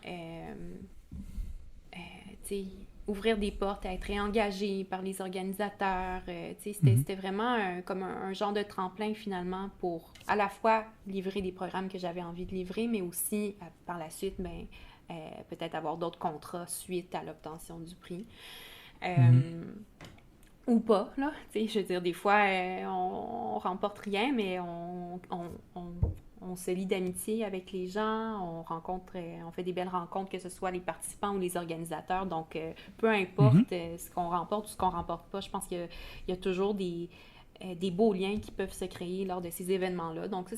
ouvrir des portes, à être réengagée par les organisateurs. C'était vraiment comme un genre de tremplin finalement pour à la fois livrer des programmes que j'avais envie de livrer, mais aussi par la suite, peut-être avoir d'autres contrats suite à l'obtention du prix. Ou pas, là. Je veux dire, des fois, on remporte rien, mais on se lie d'amitié avec les gens, on fait des belles rencontres, que ce soit les participants ou les organisateurs. Donc, peu importe ce qu'on remporte ou ce qu'on remporte pas, je pense qu'il y a toujours des beaux liens qui peuvent se créer lors de ces événements-là. Donc, ça,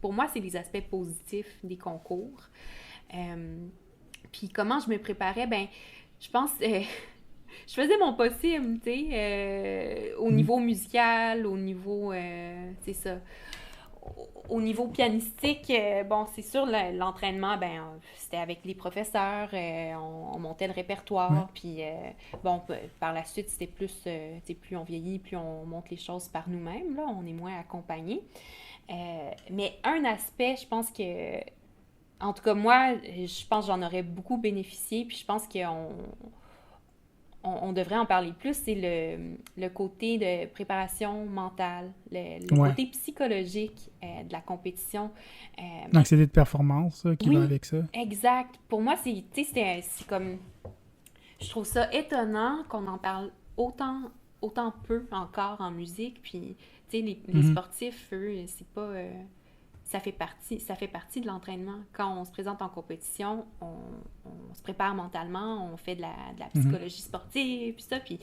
pour moi, c'est les aspects positifs des concours. Puis, comment je me préparais? Je pense... je faisais mon possible, tu sais, au niveau musical, au niveau, c'est ça, au niveau pianistique, c'est sûr, l'entraînement, c'était avec les professeurs, on montait le répertoire, puis par la suite, c'était plus, plus on vieillit, plus on monte les choses par nous-mêmes, là, on est moins accompagnés. Mais un aspect, je pense que, en tout cas, moi, je pense que j'en aurais beaucoup bénéficié, puis je pense qu'on devrait en parler plus, c'est le côté de préparation mentale, le côté psychologique de la compétition. L'anxiété de performance qui va avec ça. Exact. Pour moi, c'est comme... Je trouve ça étonnant qu'on en parle autant peu encore en musique. Puis, tu sais, les sportifs, eux, c'est pas... ça fait partie de l'entraînement. Quand on se présente en compétition, on se prépare mentalement, on fait de la psychologie sportive, puis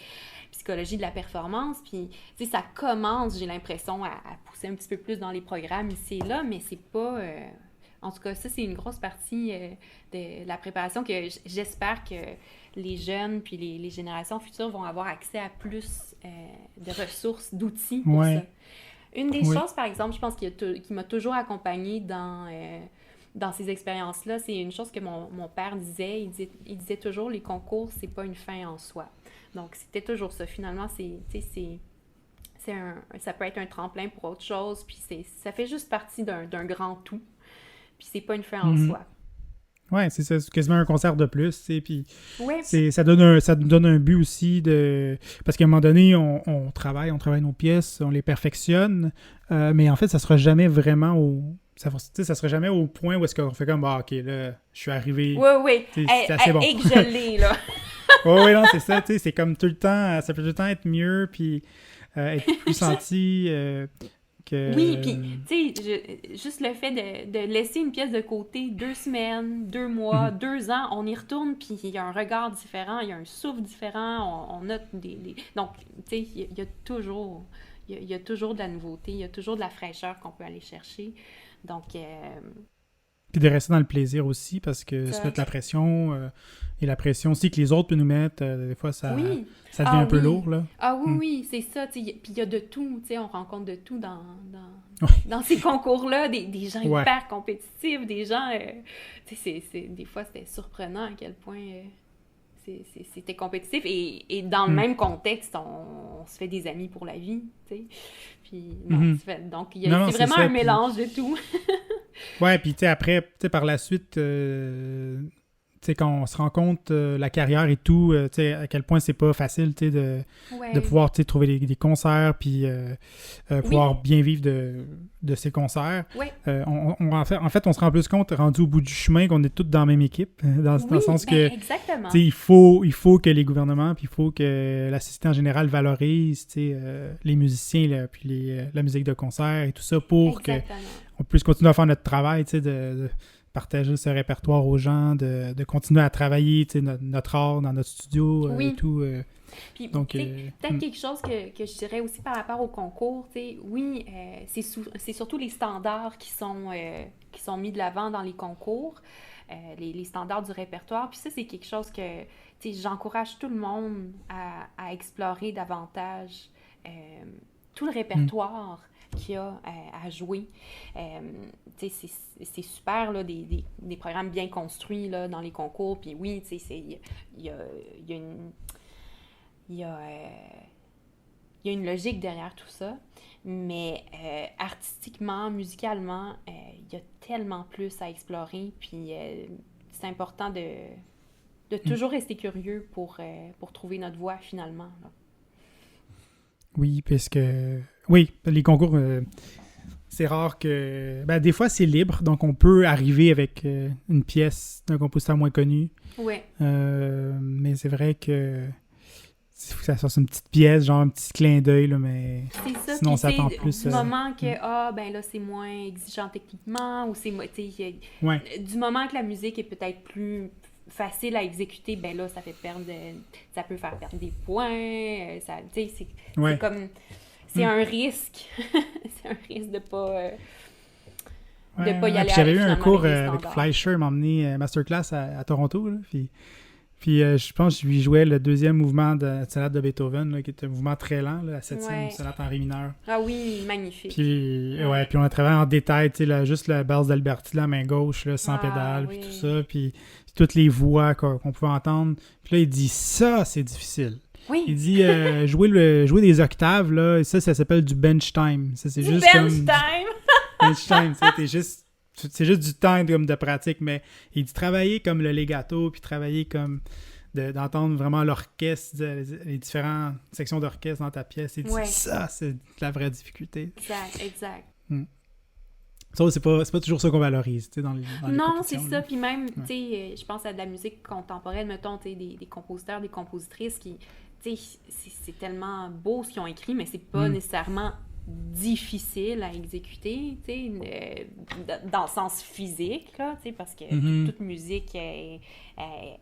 psychologie de la performance, puis ça commence, j'ai l'impression, à pousser un petit peu plus dans les programmes ici et là, mais c'est pas... en tout cas, ça, c'est une grosse partie de la préparation que j'espère que les jeunes puis les générations futures vont avoir accès à plus de ressources, d'outils pour ça. Une des choses, par exemple, je pense qui m'a toujours accompagnée dans ces expériences-là, c'est une chose que mon père disait. Il disait toujours, les concours, c'est pas une fin en soi. Donc, c'était toujours ça. Finalement, ça peut être un tremplin pour autre chose, puis ça fait juste partie d'un grand tout. Puis c'est pas une fin en soi. Ouais, c'est ça, c'est quasiment un concert de plus, tu sais, puis ça nous donne un but aussi parce qu'à un moment donné, on travaille nos pièces, on les perfectionne, mais en fait, ça sera jamais vraiment ça sera jamais au point où est-ce qu'on fait comme, OK, là, je suis arrivé. Oui. C'est assez bon. Et que je l'ai, là. Oui, non, c'est ça, tu sais, c'est comme tout le temps, ça peut tout le temps être mieux, puis être plus senti... Oui, puis, tu sais, juste le fait de laisser une pièce de côté 2 semaines, 2 mois, 2 ans, on y retourne, puis il y a un regard différent, il y a un souffle différent, on a des... Donc, tu sais, il y a toujours de la nouveauté, il y a toujours de la fraîcheur qu'on peut aller chercher. Donc... Puis de rester dans le plaisir aussi, parce que se mettre la pression, et la pression aussi que les autres peuvent nous mettre, des fois, ça devient un peu lourd, là. Ah oui, c'est ça, tu sais. Puis il y a de tout, tu sais, on rencontre de tout dans ces concours-là, des gens hyper compétitifs, des gens, tu sais, des fois, c'était surprenant à quel point c'était compétitif. Et dans le même contexte, on se fait des amis pour la vie, tu sais. Puis, donc, c'est vraiment un mélange de tout. Ouais, puis tu sais, après, tu sais, par la suite, tu sais, quand on se rend compte la carrière et tout, tu sais, à quel point c'est pas facile, tu sais, de pouvoir, tu sais, trouver des concerts, puis pouvoir bien vivre de ces concerts. En fait, on se rend plus compte, rendu au bout du chemin, qu'on est tous dans la même équipe, dans le sens que, exactement. Tu sais, il faut que les gouvernements, puis il faut que la société en général valorise, tu sais, les musiciens, puis la musique de concert et tout ça, pour qu'on puisse continuer à faire notre travail, tu sais, de partager ce répertoire aux gens, de continuer à travailler, tu sais, notre art dans notre studio et tout. Puis, donc, peut-être quelque chose que je dirais aussi par rapport au concours, tu sais, c'est surtout les standards qui sont mis de l'avant dans les concours, les standards du répertoire. Puis ça, c'est quelque chose que, tu sais, j'encourage tout le monde à explorer davantage tout le répertoire qu'il y a à jouer. C'est super, là, des programmes bien construits là, dans les concours. Puis oui, il y a une logique derrière tout ça. Mais artistiquement, musicalement, il y a tellement plus à explorer. Puis c'est important de de toujours rester curieux pour trouver notre voie, finalement. Là. Oui, puisque... Oui, les concours, c'est rare que... Ben, des fois, c'est libre, donc on peut arriver avec une pièce d'un compositeur moins connu. Oui. Mais c'est vrai que... Il faut que ça soit une petite pièce, genre un petit clin d'œil, là, mais c'est ça, sinon on s'attend plus... Du moment que, ben là, c'est moins exigeant techniquement, ou c'est... Du moment que la musique est peut-être plus facile à exécuter, ben là, ça peut faire perdre des points, c'est comme... C'est un risque. C'est un risque de pas y aller avec, j'avais eu un cours avec avec Fleischer, m'a emmené masterclass à Toronto, là, puis je pense que je lui jouais le deuxième mouvement de la sonate de Beethoven, là, qui est un mouvement très lent, là, la septième sonate en ré mineur. Ah oui, magnifique. Puis, puis on a travaillé en détail, juste la base d'Alberti, la main gauche, là, sans pédale, puis tout ça, puis toutes les voix qu'on pouvait entendre. Puis là, il dit « Ça, c'est difficile ». Oui. Il dit jouer des octaves, là, ça s'appelle du bench time. Ça, c'est juste bench time! Bench time, c'est juste du temps comme de pratique, mais il dit travailler comme le legato, puis travailler comme d'entendre vraiment l'orchestre, les différentes sections d'orchestre dans ta pièce. Il dit ça, c'est la vraie difficulté. Exact. Ça, c'est pas toujours ça qu'on valorise, dans les non, c'est ça. Puis même, je pense à de la musique contemporaine, mettons, des compositeurs, des compositrices qui, c'est tellement beau ce qu'ils ont écrit, mais c'est pas nécessairement difficile à exécuter, dans le sens physique, là, parce que toute musique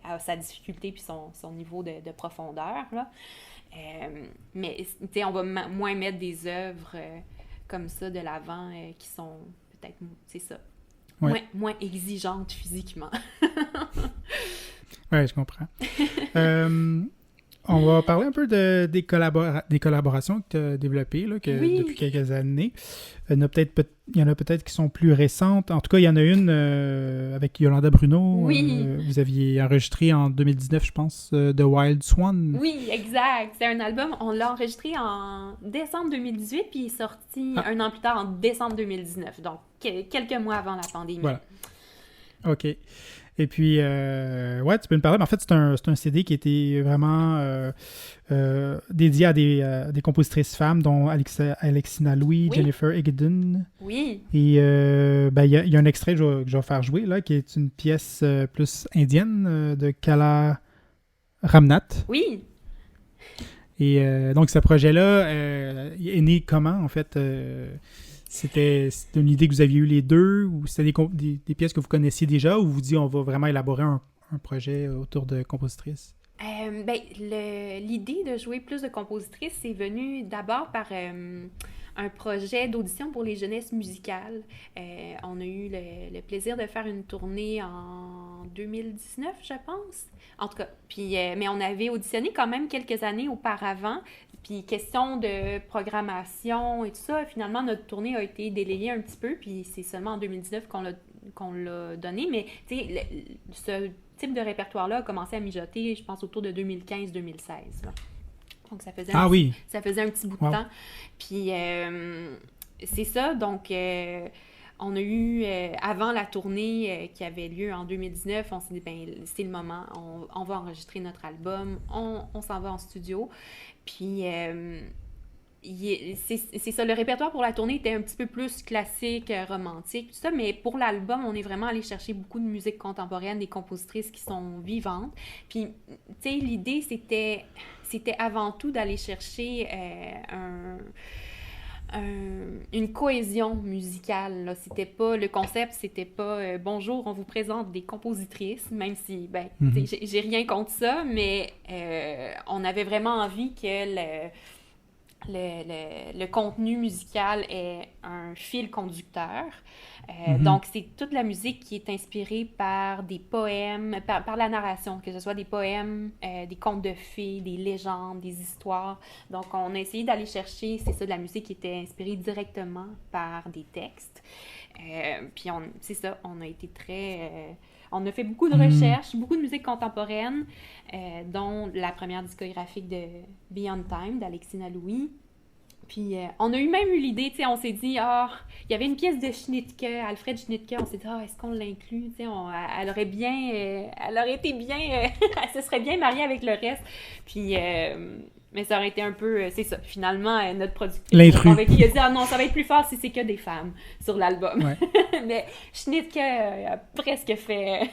a sa difficulté puis son niveau de profondeur, là. Mais, on va moins mettre des œuvres comme ça de l'avant qui sont peut-être, c'est ça, moins exigeantes physiquement. Oui, je comprends. On va parler un peu des collaborations que tu as développées depuis quelques années. Il y en a peut-être qui sont plus récentes. En tout cas, il y en a une avec Yolanda Bruno. Oui. Vous aviez enregistré en 2019, je pense, The Wild Swan. Oui, exact. C'est un album, on l'a enregistré en décembre 2018, puis il est sorti un an plus tard, en décembre 2019. Donc, quelques mois avant la pandémie. Voilà. OK. Et puis, tu peux me parler. Mais en fait, c'est un CD qui était vraiment dédié à des compositrices femmes, dont Alexina Louis, Jennifer Higdon. Oui. Et il y a un extrait que je vais faire jouer, là, qui est une pièce plus indienne de Kala Ramnath. Oui. Et donc, ce projet-là est né comment, en fait? C'était une idée que vous aviez eu les deux, ou c'était des pièces que vous connaissiez déjà, ou vous dites on va vraiment élaborer un projet autour de compositrices? L'idée de jouer plus de compositrices, c'est venu d'abord par un projet d'audition pour les jeunesses musicales. On a eu le plaisir de faire une tournée en 2019, je pense. En tout cas, puis, mais on avait auditionné quand même quelques années auparavant. Puis, question de programmation et tout ça, finalement, notre tournée a été délayée un petit peu, puis c'est seulement en 2019 qu'on l'a donné. Mais, tu sais, ce type de répertoire-là a commencé à mijoter, je pense, autour de 2015-2016. Là. Donc, ça faisait ça faisait un petit bout de temps. Puis, c'est ça. Donc, on a eu, avant la tournée qui avait lieu en 2019, on s'est dit, c'est le moment, on va enregistrer notre album, on s'en va en studio. Puis, c'est ça, le répertoire pour la tournée était un petit peu plus classique, romantique, tout ça, mais pour l'album, on est vraiment allé chercher beaucoup de musique contemporaine, des compositrices qui sont vivantes. Puis, tu sais, l'idée, c'était avant tout d'aller chercher une cohésion musicale. Là. Le concept, c'était pas bonjour, on vous présente des compositrices, même si, j'ai rien contre ça, mais on avait vraiment envie que le contenu musical est un fil conducteur. Donc, c'est toute la musique qui est inspirée par des poèmes, par la narration, que ce soit des poèmes, des contes de fées, des légendes, des histoires. Donc, on a essayé d'aller chercher, c'est ça, de la musique qui était inspirée directement par des textes. Puis, c'est ça, on a été on a fait beaucoup de recherches, beaucoup de musique contemporaine, dont la première discographique de Beyond Time, d'Alexina Louis. Puis on a même eu l'idée, tu sais, on s'est dit, il y avait une pièce de Schnittke, Alfred Schnittke, on s'est dit, est-ce qu'on l'inclut? Tu sais, elle aurait bien, elle aurait été bien, elle se serait bien mariée avec le reste. Puis, mais ça aurait été un peu, c'est ça, finalement, notre producteur, l'intrus, il a dit, non, ça va être plus fort si c'est que des femmes sur l'album. Ouais. Mais Schnittke a presque fait,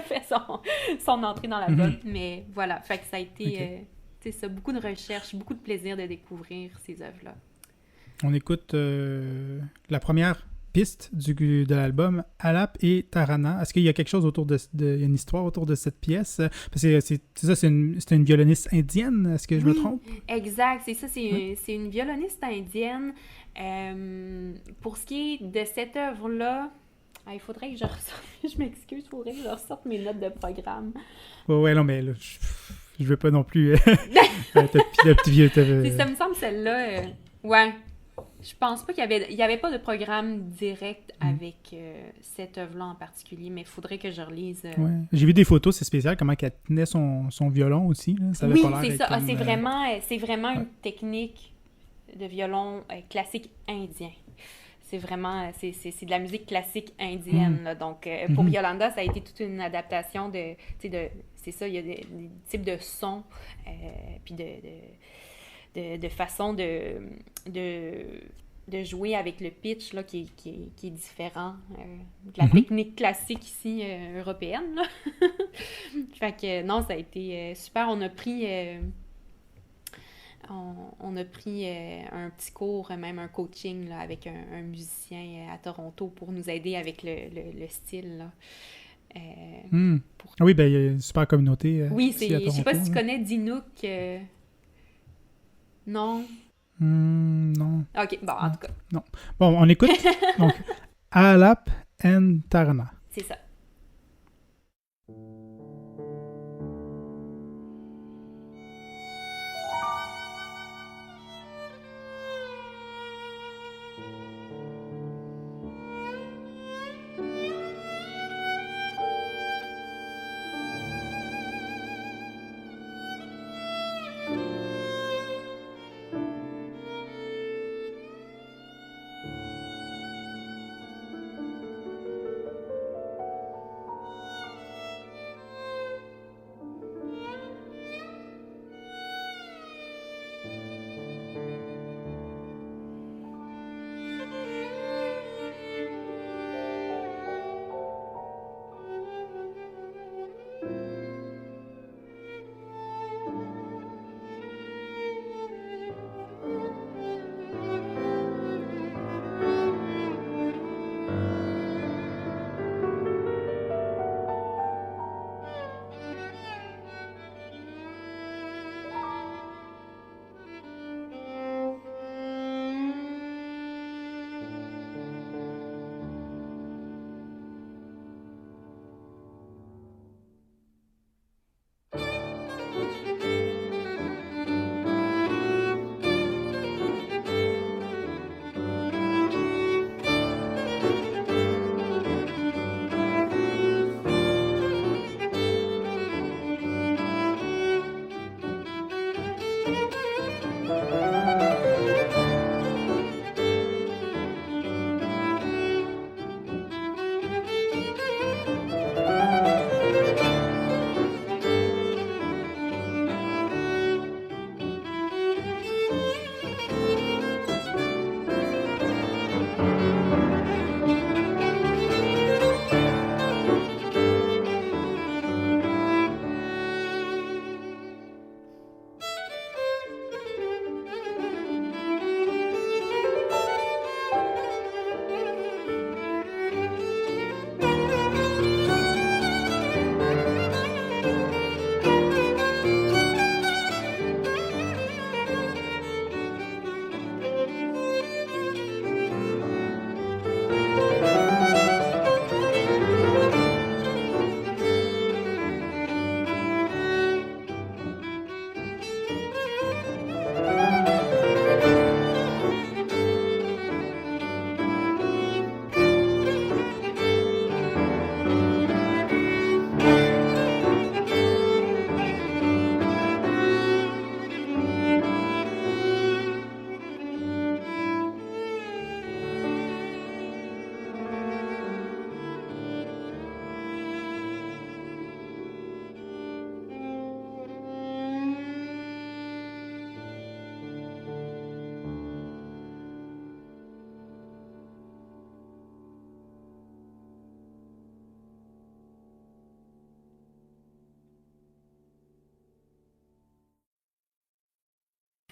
fait son entrée dans l'album. Mais voilà, fait que ça a été... c'est ça, beaucoup de recherche, beaucoup de plaisir de découvrir ces œuvres-là. On écoute la première piste de l'album, Alap et Tarana. Est-ce qu'il y a quelque chose autour y a une histoire autour de cette pièce? Parce que c'est une violoniste indienne, est-ce que je me trompe? Exact, c'est ça, c'est une violoniste indienne. Pour ce qui est de cette œuvre-là, il faudrait que je ressorte, je m'excuse, il faudrait que je ressorte mes notes de programme. Ouais, non, mais là, je veux pas non plus... le petit vieux... Ça me semble celle-là... ouais. Je pense pas qu'il y avait pas de programme direct avec cette œuvre-là en particulier, mais il faudrait que je relise. Ouais. J'ai vu des photos, c'est spécial, comment elle tenait son violon aussi. Là. Ça avait oui, pas l'air c'est ça. comme, c'est vraiment une technique de violon classique indien. C'est vraiment, c'est de la musique classique indienne. Là. Donc, pour Yolanda, ça a été toute une adaptation de c'est ça, il y a des types de sons, puis de façon de jouer avec le pitch là, qui est différent de la technique classique ici européenne. Là. Fait que non, ça a été super. On a pris un petit cours, même un coaching là, avec un musicien à Toronto pour nous aider avec le style. Là. Oui, ben il y a une super communauté. Oui, je sais pas si tu connais Dinouk. Non. Non. Ok, bon, en tout cas. Non. Bon, on écoute. Donc, Alap and Tarana. C'est ça.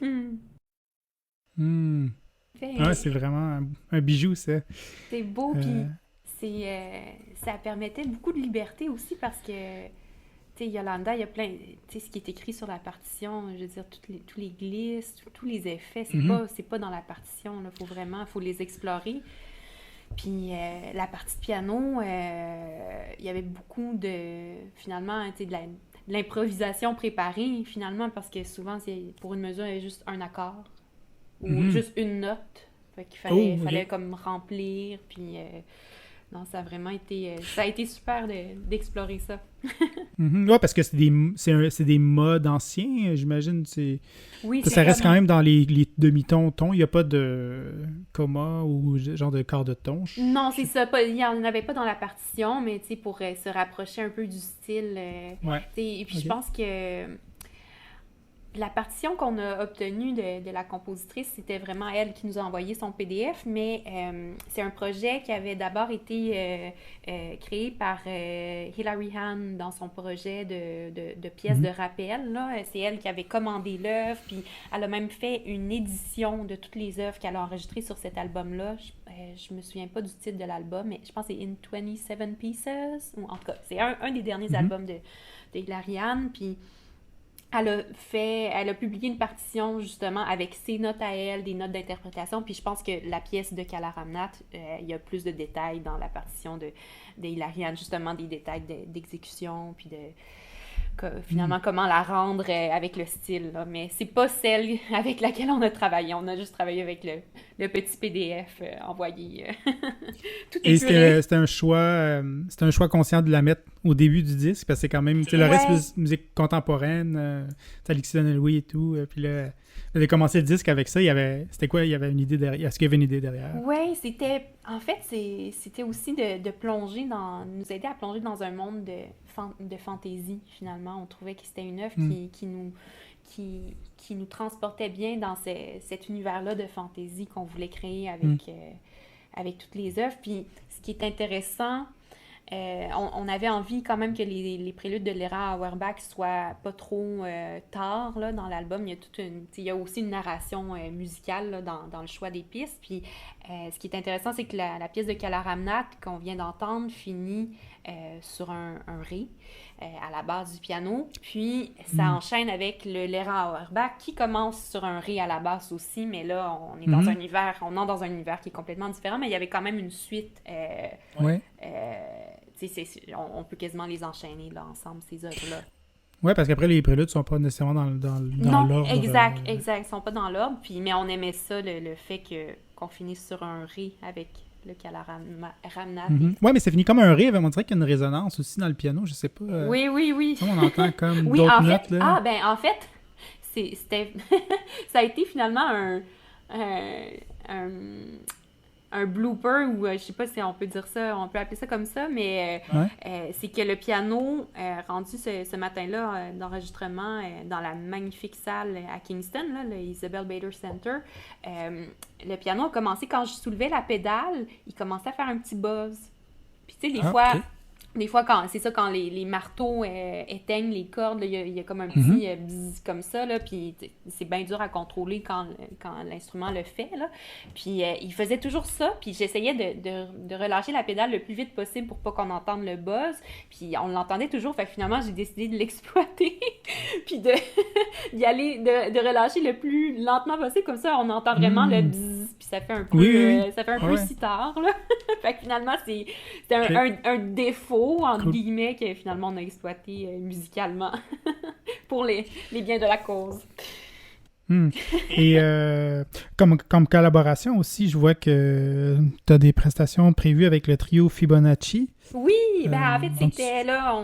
Hmm. Hmm. Ah, c'est vraiment un bijou, ça. C'est beau, Euh, puis ça permettait beaucoup de liberté aussi parce que, tu sais, Yolanda, il y a plein, tu sais, ce qui est écrit sur la partition, je veux dire, tous les glisses, tous les effets, mhm, c'est pas dans la partition, là, faut les explorer. Puis la partie de piano, il y avait beaucoup finalement, tu sais, de l'improvisation préparée, finalement, parce que souvent, pour une mesure, il y avait juste un accord ou mhm. juste une note. Fait qu'il Oh, fallait OK. comme remplir, puis non, ça a vraiment été, ça a été super d'explorer ça. Mhm. Ouais, parce que c'est des modes anciens, j'imagine. Oui, c'est Ça reste quand comme même dans les demi-tons, tons. Il n'y a pas de comma ou genre de quart de ton. non, c'est ça. Il n'y en avait pas dans la partition, mais tu sais, pour se rapprocher un peu du style. Ouais, Tu sais, et puis je OK. pense que la partition qu'on a obtenue de la compositrice, c'était vraiment elle qui nous a envoyé son PDF, mais c'est un projet qui avait d'abord été créé par Hilary Hahn dans son projet de pièces Mhm. de rappel. Là. C'est elle qui avait commandé l'œuvre, puis elle a même fait une édition de toutes les œuvres qu'elle a enregistrées sur cet album-là. Je me souviens pas du titre de l'album, mais je pense que c'est In 27 Pieces, ou en tout cas, c'est un des derniers Mhm. albums de Hilary Hahn, puis elle a publié une partition justement avec ses notes à elle, des notes d'interprétation, puis je pense que la pièce de Kala Ramnath, il y a plus de détails dans la partition de Hilariane, justement des détails d'exécution, puis de Mhm. finalement comment la rendre avec le style. Là. Mais c'est pas celle avec laquelle on a travaillé, on a juste travaillé avec le petit PDF envoyé, tout Et épuré. c'était un choix conscient de la mettre au début du disque, parce que c'est quand même, tu sais, le reste, Ouais, musique contemporaine, Alexis Louis et tout, puis là, elle avait commencé le disque avec ça, c'était quoi, il y avait une idée derrière, est-ce qu'il y avait une idée derrière? ouais, en fait, c'était aussi de plonger nous aider à plonger dans un monde de fantaisie, finalement. On trouvait que c'était une œuvre Hmm. qui nous transportait bien dans cet univers-là de fantaisie qu'on voulait créer Hmm. avec toutes les œuvres. Puis, ce qui est intéressant, on avait envie quand même que les préludes de Lera Auerbach soient pas trop tard là, dans l'album. Il y a aussi une narration musicale là, dans le choix des pistes. Puis ce qui est intéressant, c'est que la pièce de Kalaramnat qu'on vient d'entendre finit sur un ré à la base du piano. Puis ça Hmm. enchaîne avec le Lera Auerbach qui commence sur un ré à la basse aussi, mais là Mhm. on entre dans un univers qui est complètement différent, mais il y avait quand même une suite. Ouais. On peut quasiment les enchaîner là, ensemble, ces œuvres-là. Ouais, parce qu'après, les préludes sont pas nécésairement dans Non, l'ordre. exact. Ils sont pas dans l'ordre, mais on aimait ça, le fait qu'on finisse sur un ré avec le Kalaramnat. Mhm. Ouais, mais c'est fini comme un rêve. On dirait qu'il y a une résonance aussi dans le piano. Je sais pas. Oui. On entend comme Oui, d'autres notes, là. en fait, c'était, ça a été finalement un, un, un blooper ou je sais pas si on peut dire ça, on peut appeler ça comme ça, mais Ouais. c'est que le piano rendu ce matin-là d'enregistrement dans la magnifique salle à Kingston, là, le Isabel Bader Center, le piano a commencé quand je soulevais la pédale, il commençait à faire un petit buzz. Puis tu sais, Ah, OK. des fois, c'est ça, quand les marteaux éteignent les cordes, il y a comme un Mhm. petit bzzz comme ça, là, puis c'est bien dur à contrôler quand l'instrument le fait, là. Puis il faisait toujours ça, puis j'essayais de relâcher la pédale le plus vite possible pour pas qu'on entende le buzz, puis on l'entendait toujours, fait que finalement, j'ai décidé de l'exploiter, puis d'y aller, de relâcher le plus lentement possible, comme ça, on entend vraiment le Hmm. bzzz, puis Oui, oui, oui. ça fait un Ah peu ouais. sitar, là. Fait que finalement, c'est OK. un défaut, entre Cool. guillemets, que finalement on a exploité musicalement pour les biens de la cause. Hmm. Et comme collaboration aussi, je vois que tu as des prestations prévues avec le trio Fibonacci. Oui, ben en fait, Donc, c'était là,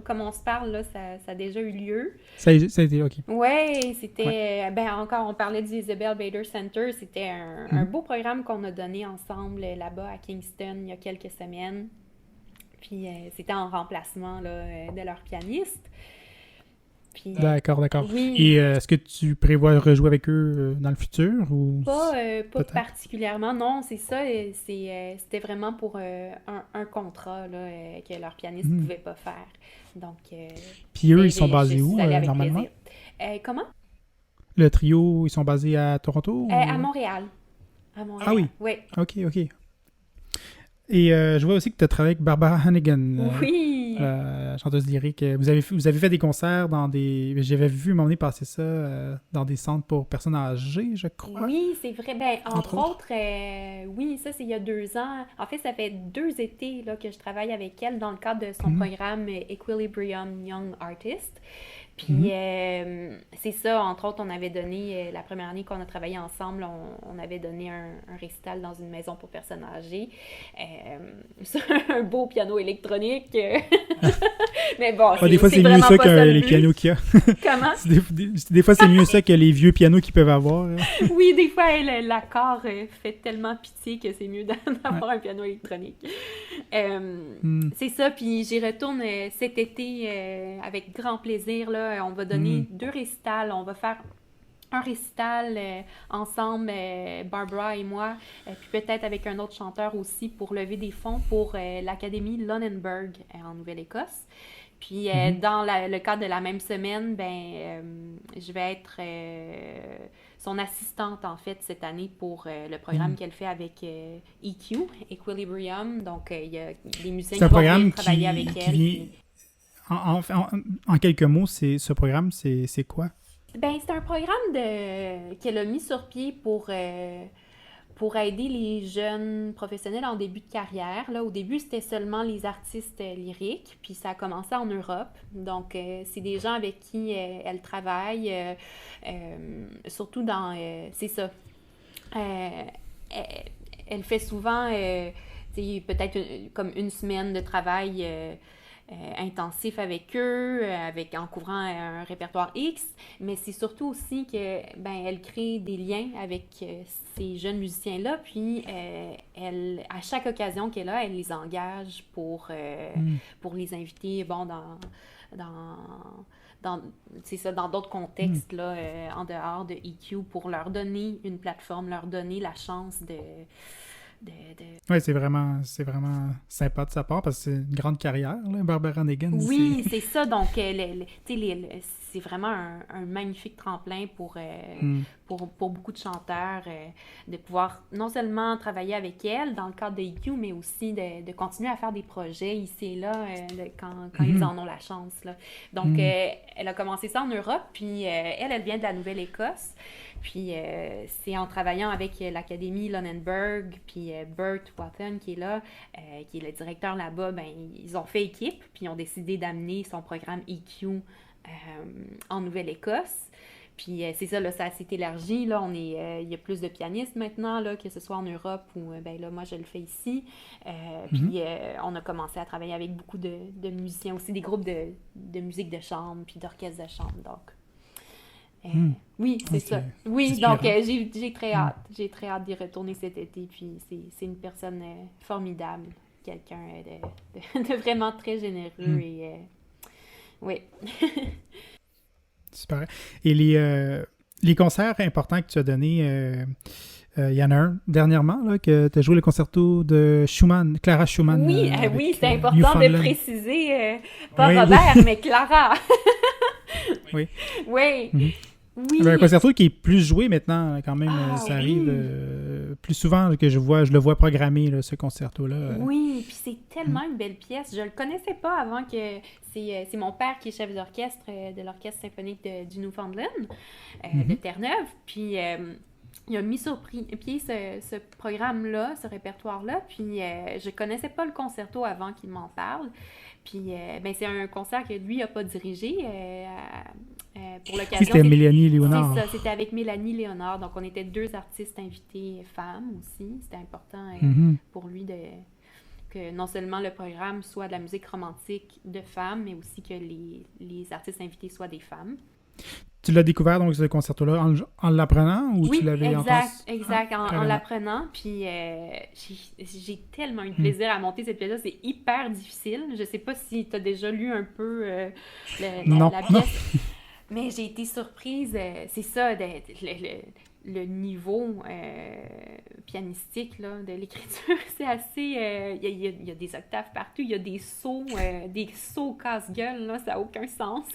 comme on se parle, là, ça a déjà eu lieu. ça a été OK. Ouais, Ouais. ben encore, on parlait du Isabel Bader Center, c'était un Mhm. beau programme qu'on a donné ensemble là-bas à Kingston il y a quelques semaines. Puis c'était en remplacement là, de leur pianiste. Puis D'accord, d'accord. oui, Et est-ce que tu prévois rejouer avec eux dans le futur ou pas peut-être? particulièrement, non, c'est ça. C'était vraiment pour un contrat là, que leur pianiste ne Hmm. pouvait pas faire. Donc, Puis eux, ils sont je basés suis où allée avec normalement? plaisir. Comment? le trio, ils sont basés à Toronto? À Montréal. À Montréal. Ah oui? Oui. OK. Et je vois aussi que tu as travaillé avec Barbara Hannigan. Oui! Chanteuse lyrique. Vous avez fait des concerts dans des... J'avais vu m'emmener passer ça dans des centres pour personnes âgées, je crois. Oui, c'est vrai. Ben, entre autres, oui, ça, c'est il y a 2 ans. En fait, ça fait 2 étés là, que je travaille avec elle dans le cadre de son programme Equilibrium Young Artist. Puis c'est ça, entre autres, on avait donné, la première année qu'on a travaillé ensemble, on avait donné un récital dans une maison pour personnes âgées, sur un beau piano électronique. Mais bon, des fois, c'est mieux ça que les pianos qu'il y a. Comment? Des fois, c'est mieux ça que les vieux pianos qu'ils peuvent avoir. Oui, des fois, l'accord fait tellement pitié que c'est mieux d'avoir un piano électronique. C'est ça, puis j'y retourne cet été avec grand plaisir, là. On va donner 2 récitals. On va faire un récital ensemble, Barbara et moi, puis peut-être avec un autre chanteur aussi pour lever des fonds pour l'Académie Lunenburg en Nouvelle-Écosse. Puis dans le cadre de la même semaine, je vais être son assistante en fait cette année pour le programme qu'elle fait avec EQ, Equilibrium. Donc il y a des musiciens qui vont venir travailler avec elle. En quelques mots, ce programme, c'est quoi? Ben, c'est un programme qu'elle a mis sur pied pour aider les jeunes professionnels en début de carrière. Là, au début, c'était seulement les artistes lyriques, puis ça a commencé en Europe. Donc, c'est des gens avec qui elle travaille, surtout dans... c'est ça. Elle fait souvent, peut-être comme une semaine de travail... intensif avec eux, en couvrant un répertoire X, mais c'est surtout aussi que elle crée des liens avec ces jeunes musiciens-là, puis à chaque occasion qu'elle a, elle les engage pour les inviter c'est ça, dans d'autres contextes là, en dehors de EQ, pour leur donner une plateforme, leur donner la chance de... Oui, c'est vraiment sympa de sa part parce que c'est une grande carrière, là, Barbara Hannigan. Oui, c'est ça. Donc, c'est vraiment un magnifique tremplin pour beaucoup de chanteurs de pouvoir non seulement travailler avec elle dans le cadre de EQ, mais aussi de continuer à faire des projets ici et là quand ils en ont la chance. Là. Donc, elle a commencé ça en Europe, puis elle vient de la Nouvelle-Écosse. Puis c'est en travaillant avec l'Académie Lunenburg, puis Bert Watton qui est là, qui est le directeur là-bas, ils ont fait équipe, puis ils ont décidé d'amener son programme EQ en Nouvelle-Écosse. Puis c'est ça, là, ça s'est élargi. Là, il y a plus de pianistes maintenant, là, que ce soit en Europe ou là, moi, je le fais ici. Puis on a commencé à travailler avec beaucoup de musiciens aussi, des groupes de musique de chambre, puis d'orchestre de chambre, donc... oui, c'est ça. Oui, donc j'ai très hâte. J'ai très hâte d'y retourner cet été. Puis c'est une personne formidable. Quelqu'un de vraiment très généreux. Et oui. Super. Et les concerts importants que tu as donnés, il y en a un dernièrement, là, que tu as joué le concerto de Schumann, Clara Schumann. Oui, oui, c'est important de préciser. Pas Robert, mais Clara. Oui. Oui. Oui. Un concerto qui est plus joué maintenant, quand même. Ça arrive plus souvent que je le vois programmé, là, ce concerto-là. Oui, puis c'est tellement une belle pièce. Je le connaissais pas avant que... C'est mon père qui est chef d'orchestre de l'Orchestre symphonique du Newfoundland, de Terre-Neuve. Puis il a mis sur pied ce programme-là, ce répertoire-là. Puis je connaissais pas le concerto avant qu'il m'en parle. Puis c'est un concert que lui n'a pas dirigé pour l'occasion. C'était Mélanie Léonard. C'est ça, c'était avec Mélanie Léonard. Donc on était 2 artistes invités femmes aussi. C'était important pour lui que non seulement le programme soit de la musique romantique de femmes, mais aussi que les artistes invités soient des femmes. Tu l'as découvert, donc, ce concerto-là, en l'apprenant ou tu l'avais entendu? Exact, en l'apprenant. Puis j'ai tellement eu de plaisir à monter cette pièce-là. C'est hyper difficile. Je sais pas si tu as déjà lu un peu la pièce, mais j'ai été surprise. C'est ça, le niveau pianistique là, de l'écriture, c'est assez... Il y a des octaves partout, il y a des sauts casse-gueule, là, ça n'a aucun sens.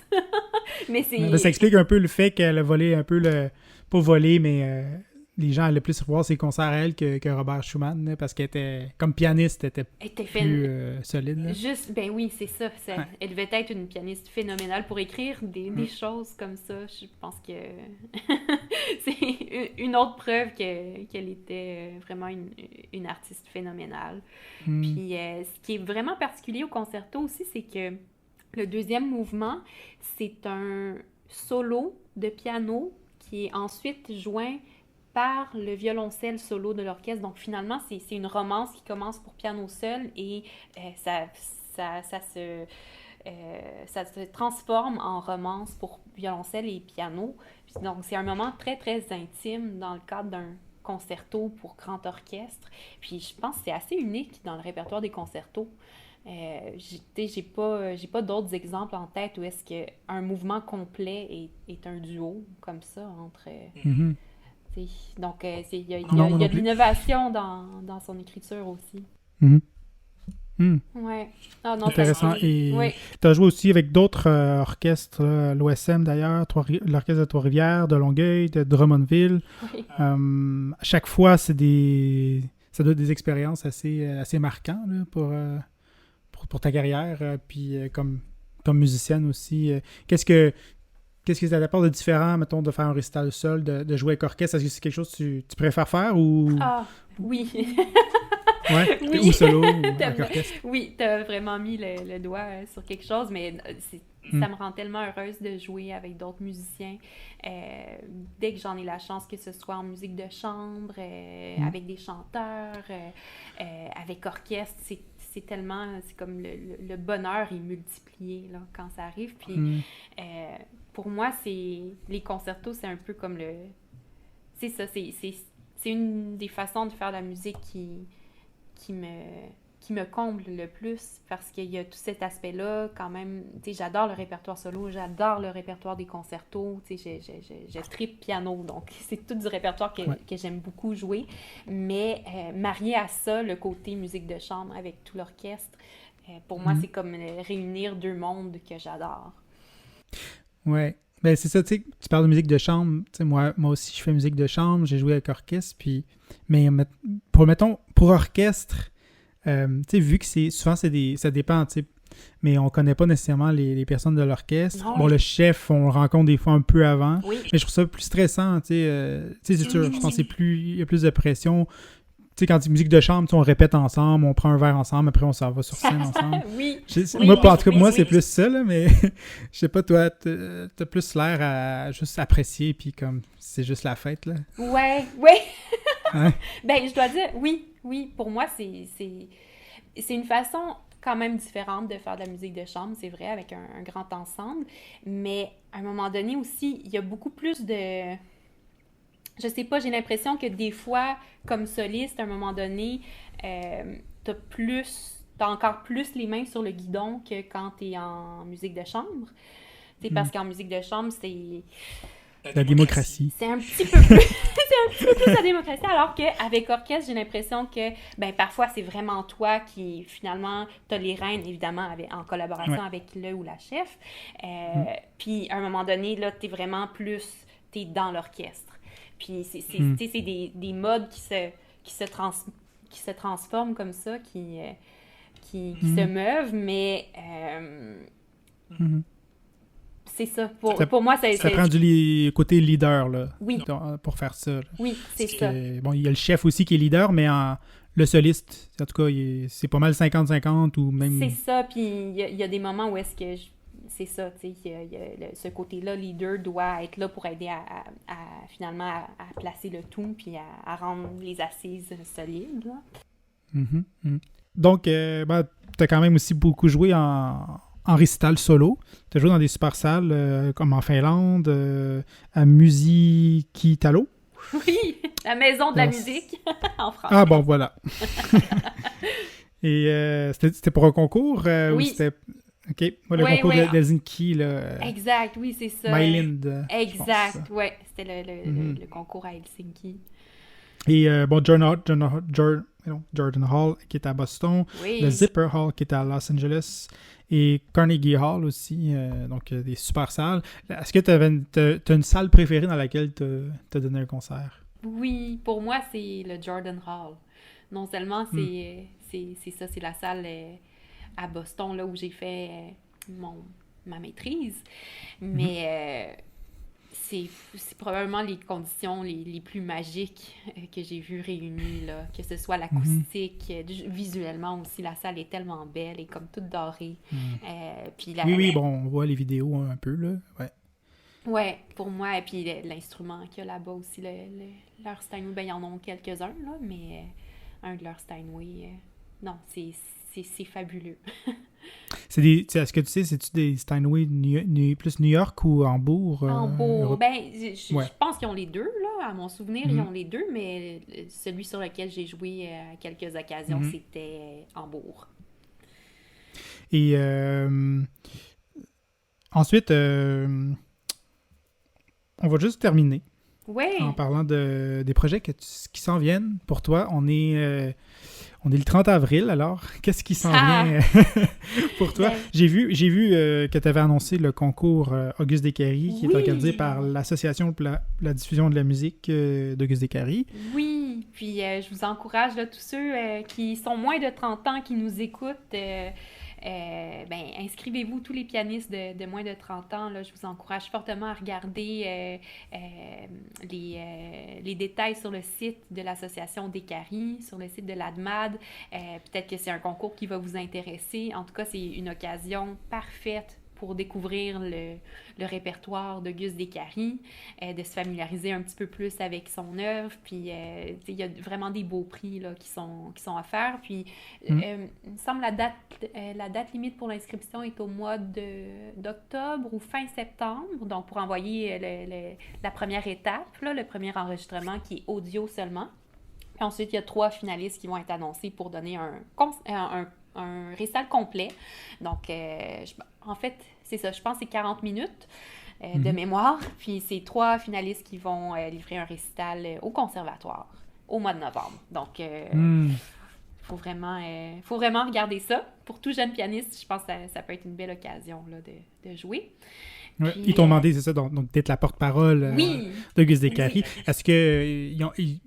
Mais c'est... Ça explique un peu le fait qu'elle a volé un peu pas volé, mais les gens allaient plus voir ses concerts à elle que Robert Schumann, là, parce qu'elle était, comme pianiste, elle était plus solide. Là. Juste, ben oui, c'est ça. Ouais. Elle devait être une pianiste phénoménale pour écrire des choses comme ça. Je pense que c'est une autre preuve qu'elle était vraiment une artiste phénoménale. Puis ce qui est vraiment particulier au concerto aussi, c'est que le deuxième mouvement, c'est un solo de piano qui est ensuite joint par le violoncelle solo de l'orchestre. Donc, finalement, c'est une romance qui commence pour piano seul et ça se transforme en romance pour violoncelle et piano. Donc, c'est un moment très, très intime dans le cadre d'un concerto pour grand orchestre. Puis, je pense que c'est assez unique dans le répertoire des concertos. J'ai pas d'autres exemples en tête où est-ce qu'un mouvement complet est un duo comme ça entre... Donc, il y a de l'innovation dans son écriture aussi. Ouais. Ah, non, intéressant. Et tu as joué aussi avec d'autres orchestres, l'OSM d'ailleurs, l'Orchestre de Trois-Rivières, de Longueuil, de Drummondville. Oui. À chaque fois, ça doit être des expériences assez marquantes là, pour ta carrière. Puis comme musicienne aussi. Qu'est-ce que ça t'apporte de différent, mettons, de faire un récital seul, de jouer avec orchestre? Est-ce que c'est quelque chose que tu préfères faire ou... Ah, oui. Ouais, oui. ou solo, ou avec orchestre? Oui, t'as vraiment mis le doigt sur quelque chose, mais ça me rend tellement heureuse de jouer avec d'autres musiciens. Dès que j'en ai la chance, que ce soit en musique de chambre, avec des chanteurs, avec orchestre, c'est tellement... C'est comme le bonheur est multiplié là, quand ça arrive. Puis pour moi, les concertos, c'est un peu comme le... C'est ça, c'est une des façons de faire de la musique qui me comble le plus parce qu'il y a tout cet aspect-là quand même. Tu sais, j'adore le répertoire solo, j'adore le répertoire des concertos. Tu sais, je tripe piano, donc c'est tout du répertoire que j'aime beaucoup jouer. Mais marié à ça, le côté musique de chambre avec tout l'orchestre, pour moi, c'est comme réunir deux mondes que j'adore. Ouais. Ben c'est ça, tu sais, tu parles de musique de chambre, tu sais, moi aussi je fais musique de chambre, j'ai joué avec orchestre, mais pour orchestre, tu sais, vu que souvent ça dépend, tu sais, mais on connaît pas nécessairement les personnes de l'orchestre. Non. Bon, le chef, on le rencontre des fois un peu avant, Oui. mais je trouve ça plus stressant, tu sais, c'est sûr, je pense il y a plus de pression. Tu sais, quand c'est musique de chambre, on répète ensemble, on prend un verre ensemble, après on s'en va sur scène ensemble. En tout cas, moi, c'est plus ça, là, mais je sais pas, toi, t'as plus l'air à juste apprécier, puis comme, c'est juste la fête, là. Ouais. Hein? Ben, je dois dire, oui, pour moi, c'est une façon quand même différente de faire de la musique de chambre, c'est vrai, avec un grand ensemble, mais à un moment donné aussi, il y a beaucoup plus de... Je sais pas, j'ai l'impression que des fois, comme soliste, à un moment donné, t'as encore plus les mains sur le guidon que quand t'es en musique de chambre. C'est parce qu'en musique de chambre, c'est... La démocratie. C'est un petit peu plus... c'est un petit peu plus la démocratie, alors qu'avec orchestre, j'ai l'impression que, ben, parfois, c'est vraiment toi qui, finalement, t'as les rênes, évidemment, en collaboration avec le ou la chef. Puis, à un moment donné, là, t'es vraiment plus... T'es dans l'orchestre. Puis c'est des modes qui se transforment comme ça, qui se meuvent, mais c'est ça. Pour moi, ça prend du côté leader là, oui. Pour faire ça. Là. Oui, c'est ça. Bon, il y a le chef aussi qui est leader, mais le soliste, en tout cas, c'est pas mal 50-50 ou même... C'est ça, puis il y a des moments où est-ce que... C'est ça, tu sais, ce côté-là, leader doit être là pour aider finalement à placer le tout puis à rendre les assises solides. Là. Donc, tu as quand même aussi beaucoup joué en récital solo. Tu as joué dans des super salles comme en Finlande, à Musiikitalo. Oui, la maison de la musique en France. Ah bon, voilà. Et c'était pour un concours? Oui. Ou c'était... OK. Moi, le concours de Helsinki, là... Exact, oui, c'est ça. Mylind, exact, oui. C'était le concours à Helsinki. Et Jordan Hall, qui est à Boston. Oui. Le Zipper Hall, qui est à Los Angeles. Et Carnegie Hall aussi. Donc, des super salles. Est-ce que tu as une salle préférée dans laquelle tu as donné un concert? Oui, pour moi, c'est le Jordan Hall. Non seulement c'est ça, c'est la salle à Boston là, où j'ai fait ma maîtrise, mais c'est probablement les conditions les plus magiques que j'ai vues réunies, là, que ce soit l'acoustique, visuellement aussi, la salle est tellement belle et comme toute dorée. Puis oui, bon, on voit les vidéos un peu, là, ouais. Ouais, pour moi, et puis l'instrument qu'il y a là-bas aussi, leur Steinway, ben, ils en ont quelques-uns, là, mais un de leurs Steinway, non, c'est fabuleux. Est-ce que tu sais, c'est-tu des Steinway plus New York ou Hambourg? Hambourg, je pense qu'ils ont les deux, là, à mon souvenir, ils ont les deux, mais celui sur lequel j'ai joué à quelques occasions, c'était Hambourg. Et ensuite... on va juste terminer en parlant des projets qui s'en viennent pour toi. On est le 30 avril, alors qu'est-ce qui s'en vient pour toi? J'ai vu que tu avais annoncé le concours Auguste Descaries qui est organisé par l'Association pour la diffusion de la musique d'Auguste Descaries. Oui, puis je vous encourage, là, tous ceux qui sont moins de 30 ans, qui nous écoutent... inscrivez-vous, tous les pianistes de moins de 30 ans, là, je vous encourage fortement à regarder les détails sur le site de l'Association Descaries, sur le site de l'ADMAD. Peut-être que c'est un concours qui va vous intéresser. En tout cas, c'est une occasion parfaite pour découvrir le répertoire d'Auguste Descaries, de se familiariser un petit peu plus avec son œuvre. Puis, il y a vraiment des beaux prix là, qui sont offerts. Puis, il me semble la date limite pour l'inscription est au mois d'octobre ou fin septembre. Donc, pour envoyer la première étape, là, le premier enregistrement qui est audio seulement. Puis ensuite, il y a 3 finalistes qui vont être annoncés pour donner un récital complet. Donc, en fait, c'est ça. Je pense que c'est 40 minutes de mémoire. Puis, c'est 3 finalistes qui vont livrer un récital au conservatoire au mois de novembre. Donc, faut vraiment regarder ça. Pour tout jeune pianiste, je pense que ça peut être une belle occasion là, de jouer. Ouais, ils t'ont demandé, c'est ça, donc d'être la porte-parole d'Auguste Descaries. Est-ce que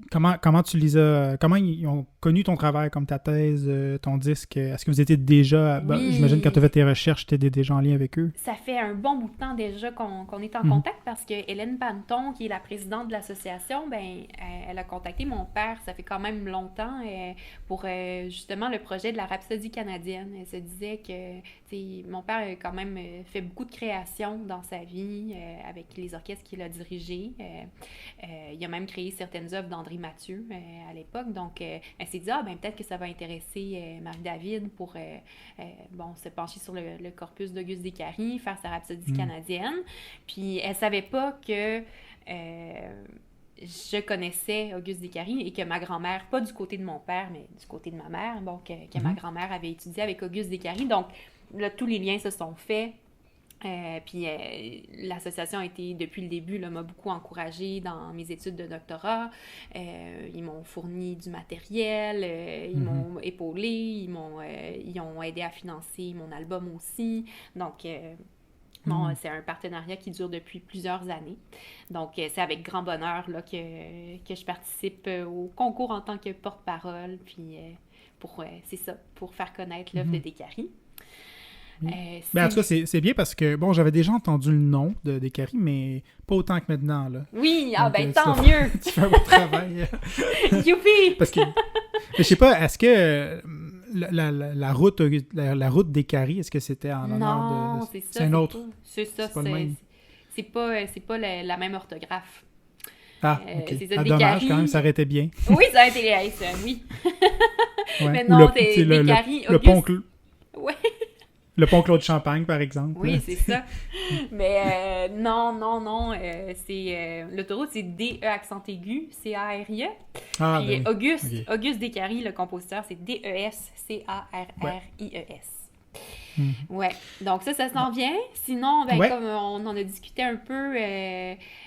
comment tu les as, comment ils ont connu ton travail, comme ta thèse, ton disque? Est-ce que vous étiez déjà, j'imagine quand tu as fait tes recherches, tu étais déjà en lien avec eux? Ça fait un bon bout de temps déjà qu'on est en contact parce que Hélène Panton, qui est la présidente de l'association, elle a contacté mon père, ça fait quand même longtemps, pour justement le projet de la Rhapsodie canadienne. Elle se disait que mon père a quand même fait beaucoup de créations dans sa vie avec les orchestres qu'il a dirigés. Il a même créé certaines œuvres d'André Mathieu à l'époque. Donc, elle s'est dit, peut-être que ça va intéresser Marie-David pour se pencher sur le corpus d'Auguste Descaries, faire sa Rhapsodie canadienne. Puis, elle savait pas que je connaissais Auguste Descaries et que ma grand-mère, pas du côté de mon père, mais du côté de ma mère, donc que ma grand-mère avait étudié avec Auguste Descaries. Donc, là, tous les liens se sont faits. Puis l'association a été, depuis le début, m'a beaucoup encouragée dans mes études de doctorat. Ils m'ont fourni du matériel, ils m'ont épaulé, ils ont aidé à financer mon album aussi. Donc, c'est un partenariat qui dure depuis plusieurs années. Donc, c'est avec grand bonheur là, que je participe au concours en tant que porte-parole. Puis, c'est ça, pour faire connaître l'œuvre de Descaries. En tout cas, c'est bien parce que, j'avais déjà entendu le nom de Descaries, mais pas autant que maintenant, là. Oui, donc, tant mieux! Tu fais un bon travail. Youpi! Parce que, je sais pas, est-ce que la route Descaries, est-ce que c'était en honneur de... Non, c'est ça. C'est un autre. C'est ça, c'est pas la même orthographe. Ah, ok. Dommage, quand même, ça aurait été bien. Oui, ça aurait été oui. Ouais. Mais non, c'est Descaries, le pont ouais. Le pont Claude Champagne, par exemple. Oui, c'est ça. Mais non. C'est l'autoroute, c'est D-E accent aigu, C-A-R-I-E. Puis Auguste Descaries, le compositeur, c'est D-E-S-C-A-R-R-I-E-S. Ouais, donc ça s'en vient. Sinon, ben, Ouais. comme on en a discuté un peu,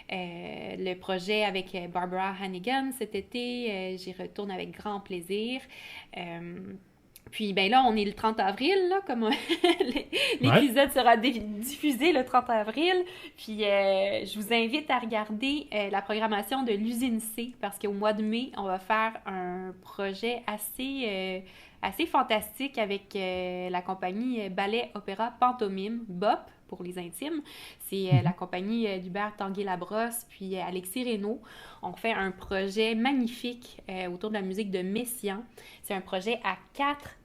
le projet avec Barbara Hannigan cet été, j'y retourne avec grand plaisir. Euh, Puis ben là, on est le 30 avril, là, comme Ouais. l'épisode sera diffusé le 30 avril. Puis je vous invite à regarder la programmation de l'Usine C, parce qu'au mois de mai, on va faire un projet assez fantastique avec la compagnie Ballet Opéra Pantomime, BOP pour les intimes. C'est la compagnie d'Hubert Tanguay-Labrosse puis Alexis Reynaud. On fait un projet magnifique autour de la musique de Messiaen. C'est un projet à quatre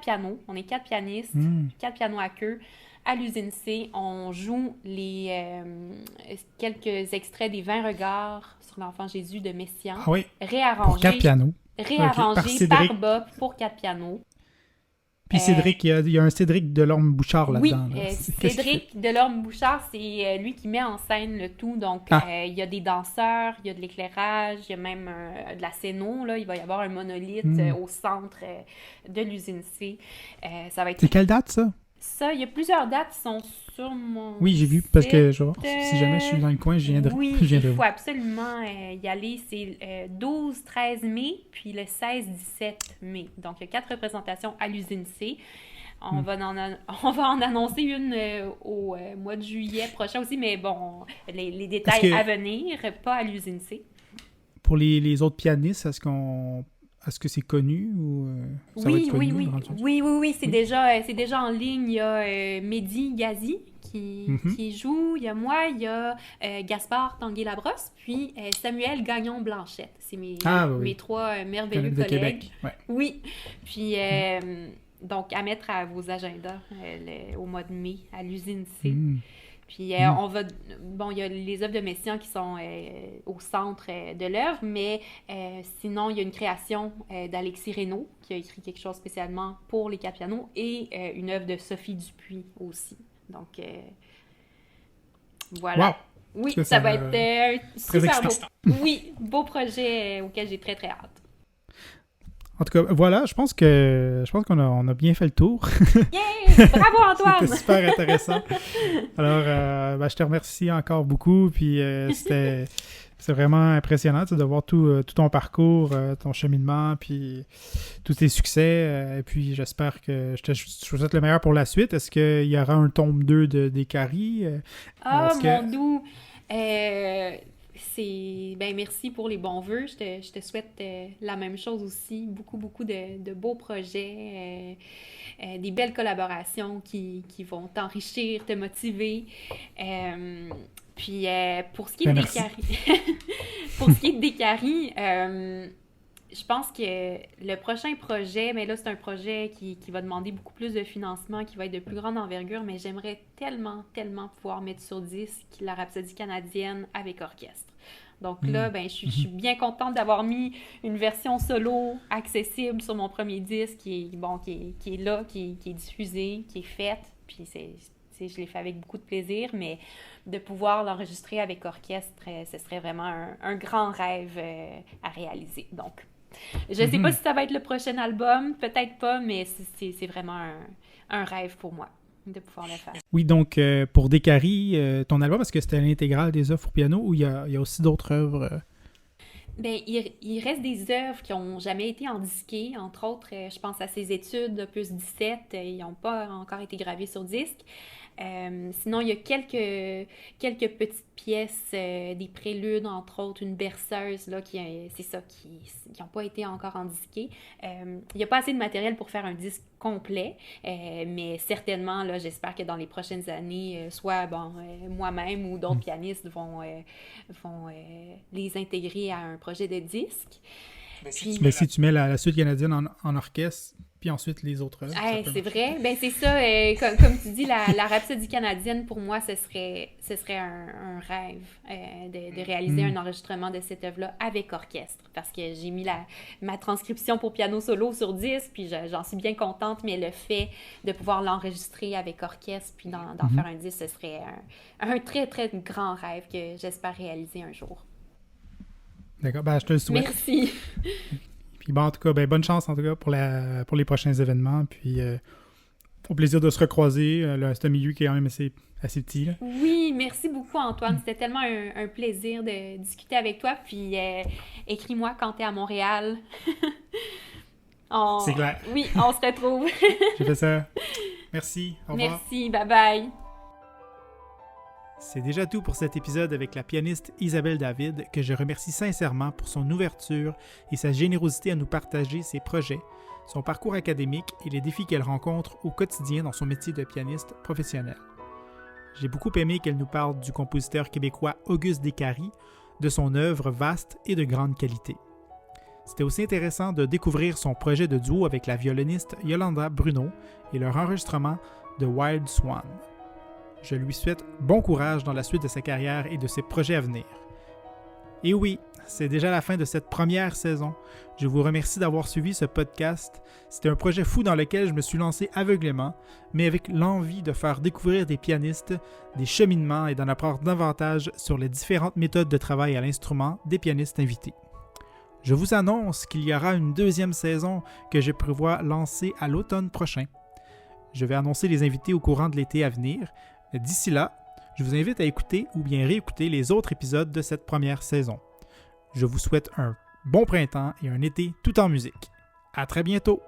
pianos. On est 4 pianistes, 4 pianos à queue. À l'Usine C, on joue quelques extraits des 20 regards sur l'enfant Jésus de Messiaen. Ah oui, pour 4 Réarrangés pianos. Réarrangé par Bob pour 4 pianos. Puis Cédric, il y a un Cédric Delorme-Bouchard là-dedans. Oui, là. Cédric Delorme-Bouchard, c'est lui qui met en scène le tout. Donc, il y a des danseurs, il y a de l'éclairage, il y a même de la scéno. Là. Il va y avoir un monolithe au centre de l'Usine C. Ça va être... C'est quelle date, ça? Ça, il y a plusieurs dates qui sont sur mon Oui, j'ai vu, parce que je vais voir, si jamais je suis dans le coin, je viendrai. Oui, je viendrai il faut voir. absolument y aller. C'est 12-13 mai, puis le 16-17 mai. Donc, il y a 4 représentations à l'Usine C. On va en annoncer une au mois de juillet prochain aussi, mais bon, les détails à venir, pas à l'Usine C. Pour les autres pianistes, est-ce que c'est connu ou ça va être connu? Oui, c'est déjà en ligne. Il y a Mehdi Gazi qui joue, il y a moi, il y a Gaspard Tanguay-Labrosse, puis Samuel Gagnon-Blanchette. C'est mes 3 merveilleux de collègues. Québec. Ouais. Oui, puis donc à mettre à vos agendas au mois de mai à l'Usine C. Puis on va... Bon, il y a les œuvres de Messiaen qui sont au centre de l'œuvre, mais sinon, il y a une création d'Alexis Reynaud qui a écrit quelque chose spécialement pour les 4 pianos et une œuvre de Sophie Dupuis aussi. Donc, voilà. Wow. Oui, ça va être super beau. Oui, beau projet auquel j'ai très, très hâte. En tout cas, voilà, je pense qu'on a bien fait le tour. Yeah! Bravo, Antoine! C'était super intéressant. Alors, je te remercie encore beaucoup. Puis c'est vraiment impressionnant de voir tout ton parcours, ton cheminement, puis tous tes succès. Et puis j'espère que je te souhaite le meilleur pour la suite. Est-ce qu'il y aura un tome 2 d'Écarie? Mon doux! Merci pour les bons vœux. Je te souhaite la même chose aussi. Beaucoup, beaucoup de beaux projets, des belles collaborations qui vont t'enrichir, te motiver. Puis pour ce qui est d'Écarie, je pense que le prochain projet, mais là c'est un projet qui va demander beaucoup plus de financement, qui va être de plus grande envergure, mais j'aimerais tellement, tellement pouvoir mettre sur disque la Rhapsodie canadienne avec orchestre. Donc là, je suis bien contente d'avoir mis une version solo accessible sur mon premier disque qui est là, qui est diffusée, qui est faite. Puis je l'ai fait avec beaucoup de plaisir, mais de pouvoir l'enregistrer avec orchestre, ce serait vraiment un grand rêve à réaliser. Donc, je ne sais pas si ça va être le prochain album, peut-être pas, mais c'est vraiment un rêve pour moi de pouvoir le faire. Oui, donc pour Décarie, ton album, est-ce que c'était l'intégrale des œuvres pour piano ou il y a aussi d'autres œuvres? Il reste des œuvres qui n'ont jamais été endisquées. Entre autres, je pense à ses études, Opus 17, ils n'ont pas encore été gravés sur disque. Sinon, il y a quelques petites pièces, des préludes, entre autres, une berceuse, là, qui n'ont pas été encore endisquées. Il n'y a pas assez de matériel pour faire un disque complet, mais certainement, là, j'espère que dans les prochaines années, soit moi-même ou d'autres pianistes vont les intégrer à un projet de disque. Mais si tu mets la suite canadienne en orchestre, puis ensuite les autres œuvres. C'est vrai. C'est ça. Comme tu dis, la Rhapsodie canadienne, pour moi, ce serait un rêve de réaliser un enregistrement de cette œuvre-là avec orchestre. Parce que j'ai mis ma transcription pour piano solo sur disque, puis j'en suis bien contente, mais le fait de pouvoir l'enregistrer avec orchestre, puis d'en faire un disque, ce serait un très, très grand rêve que j'espère réaliser un jour. D'accord, je te le souhaite. Merci. Puis en tout cas, bonne chance en tout cas pour les prochains événements. Puis Au plaisir de se recroiser. C'est un milieu qui est quand même assez petit. Là. Oui, merci beaucoup Antoine. C'était tellement un plaisir de discuter avec toi. Puis écris-moi quand tu es à Montréal. C'est clair. Oui, on se retrouve. J'ai fait ça. Merci. Au revoir. Merci. Bye bye. C'est déjà tout pour cet épisode avec la pianiste Isabelle David, que je remercie sincèrement pour son ouverture et sa générosité à nous partager ses projets, son parcours académique et les défis qu'elle rencontre au quotidien dans son métier de pianiste professionnel. J'ai beaucoup aimé qu'elle nous parle du compositeur québécois Auguste Descaries, de son œuvre vaste et de grande qualité. C'était aussi intéressant de découvrir son projet de duo avec la violoniste Yolanda Bruno et leur enregistrement de Wild Swan. Je lui souhaite bon courage dans la suite de sa carrière et de ses projets à venir. Et oui, c'est déjà la fin de cette première saison. Je vous remercie d'avoir suivi ce podcast. C'était un projet fou dans lequel je me suis lancé aveuglément, mais avec l'envie de faire découvrir des pianistes, des cheminements et d'en apprendre davantage sur les différentes méthodes de travail à l'instrument des pianistes invités. Je vous annonce qu'il y aura une deuxième saison que je prévois lancer à l'automne prochain. Je vais annoncer les invités au courant de l'été à venir. D'ici là, je vous invite à écouter ou bien réécouter les autres épisodes de cette première saison. Je vous souhaite un bon printemps et un été tout en musique. À très bientôt!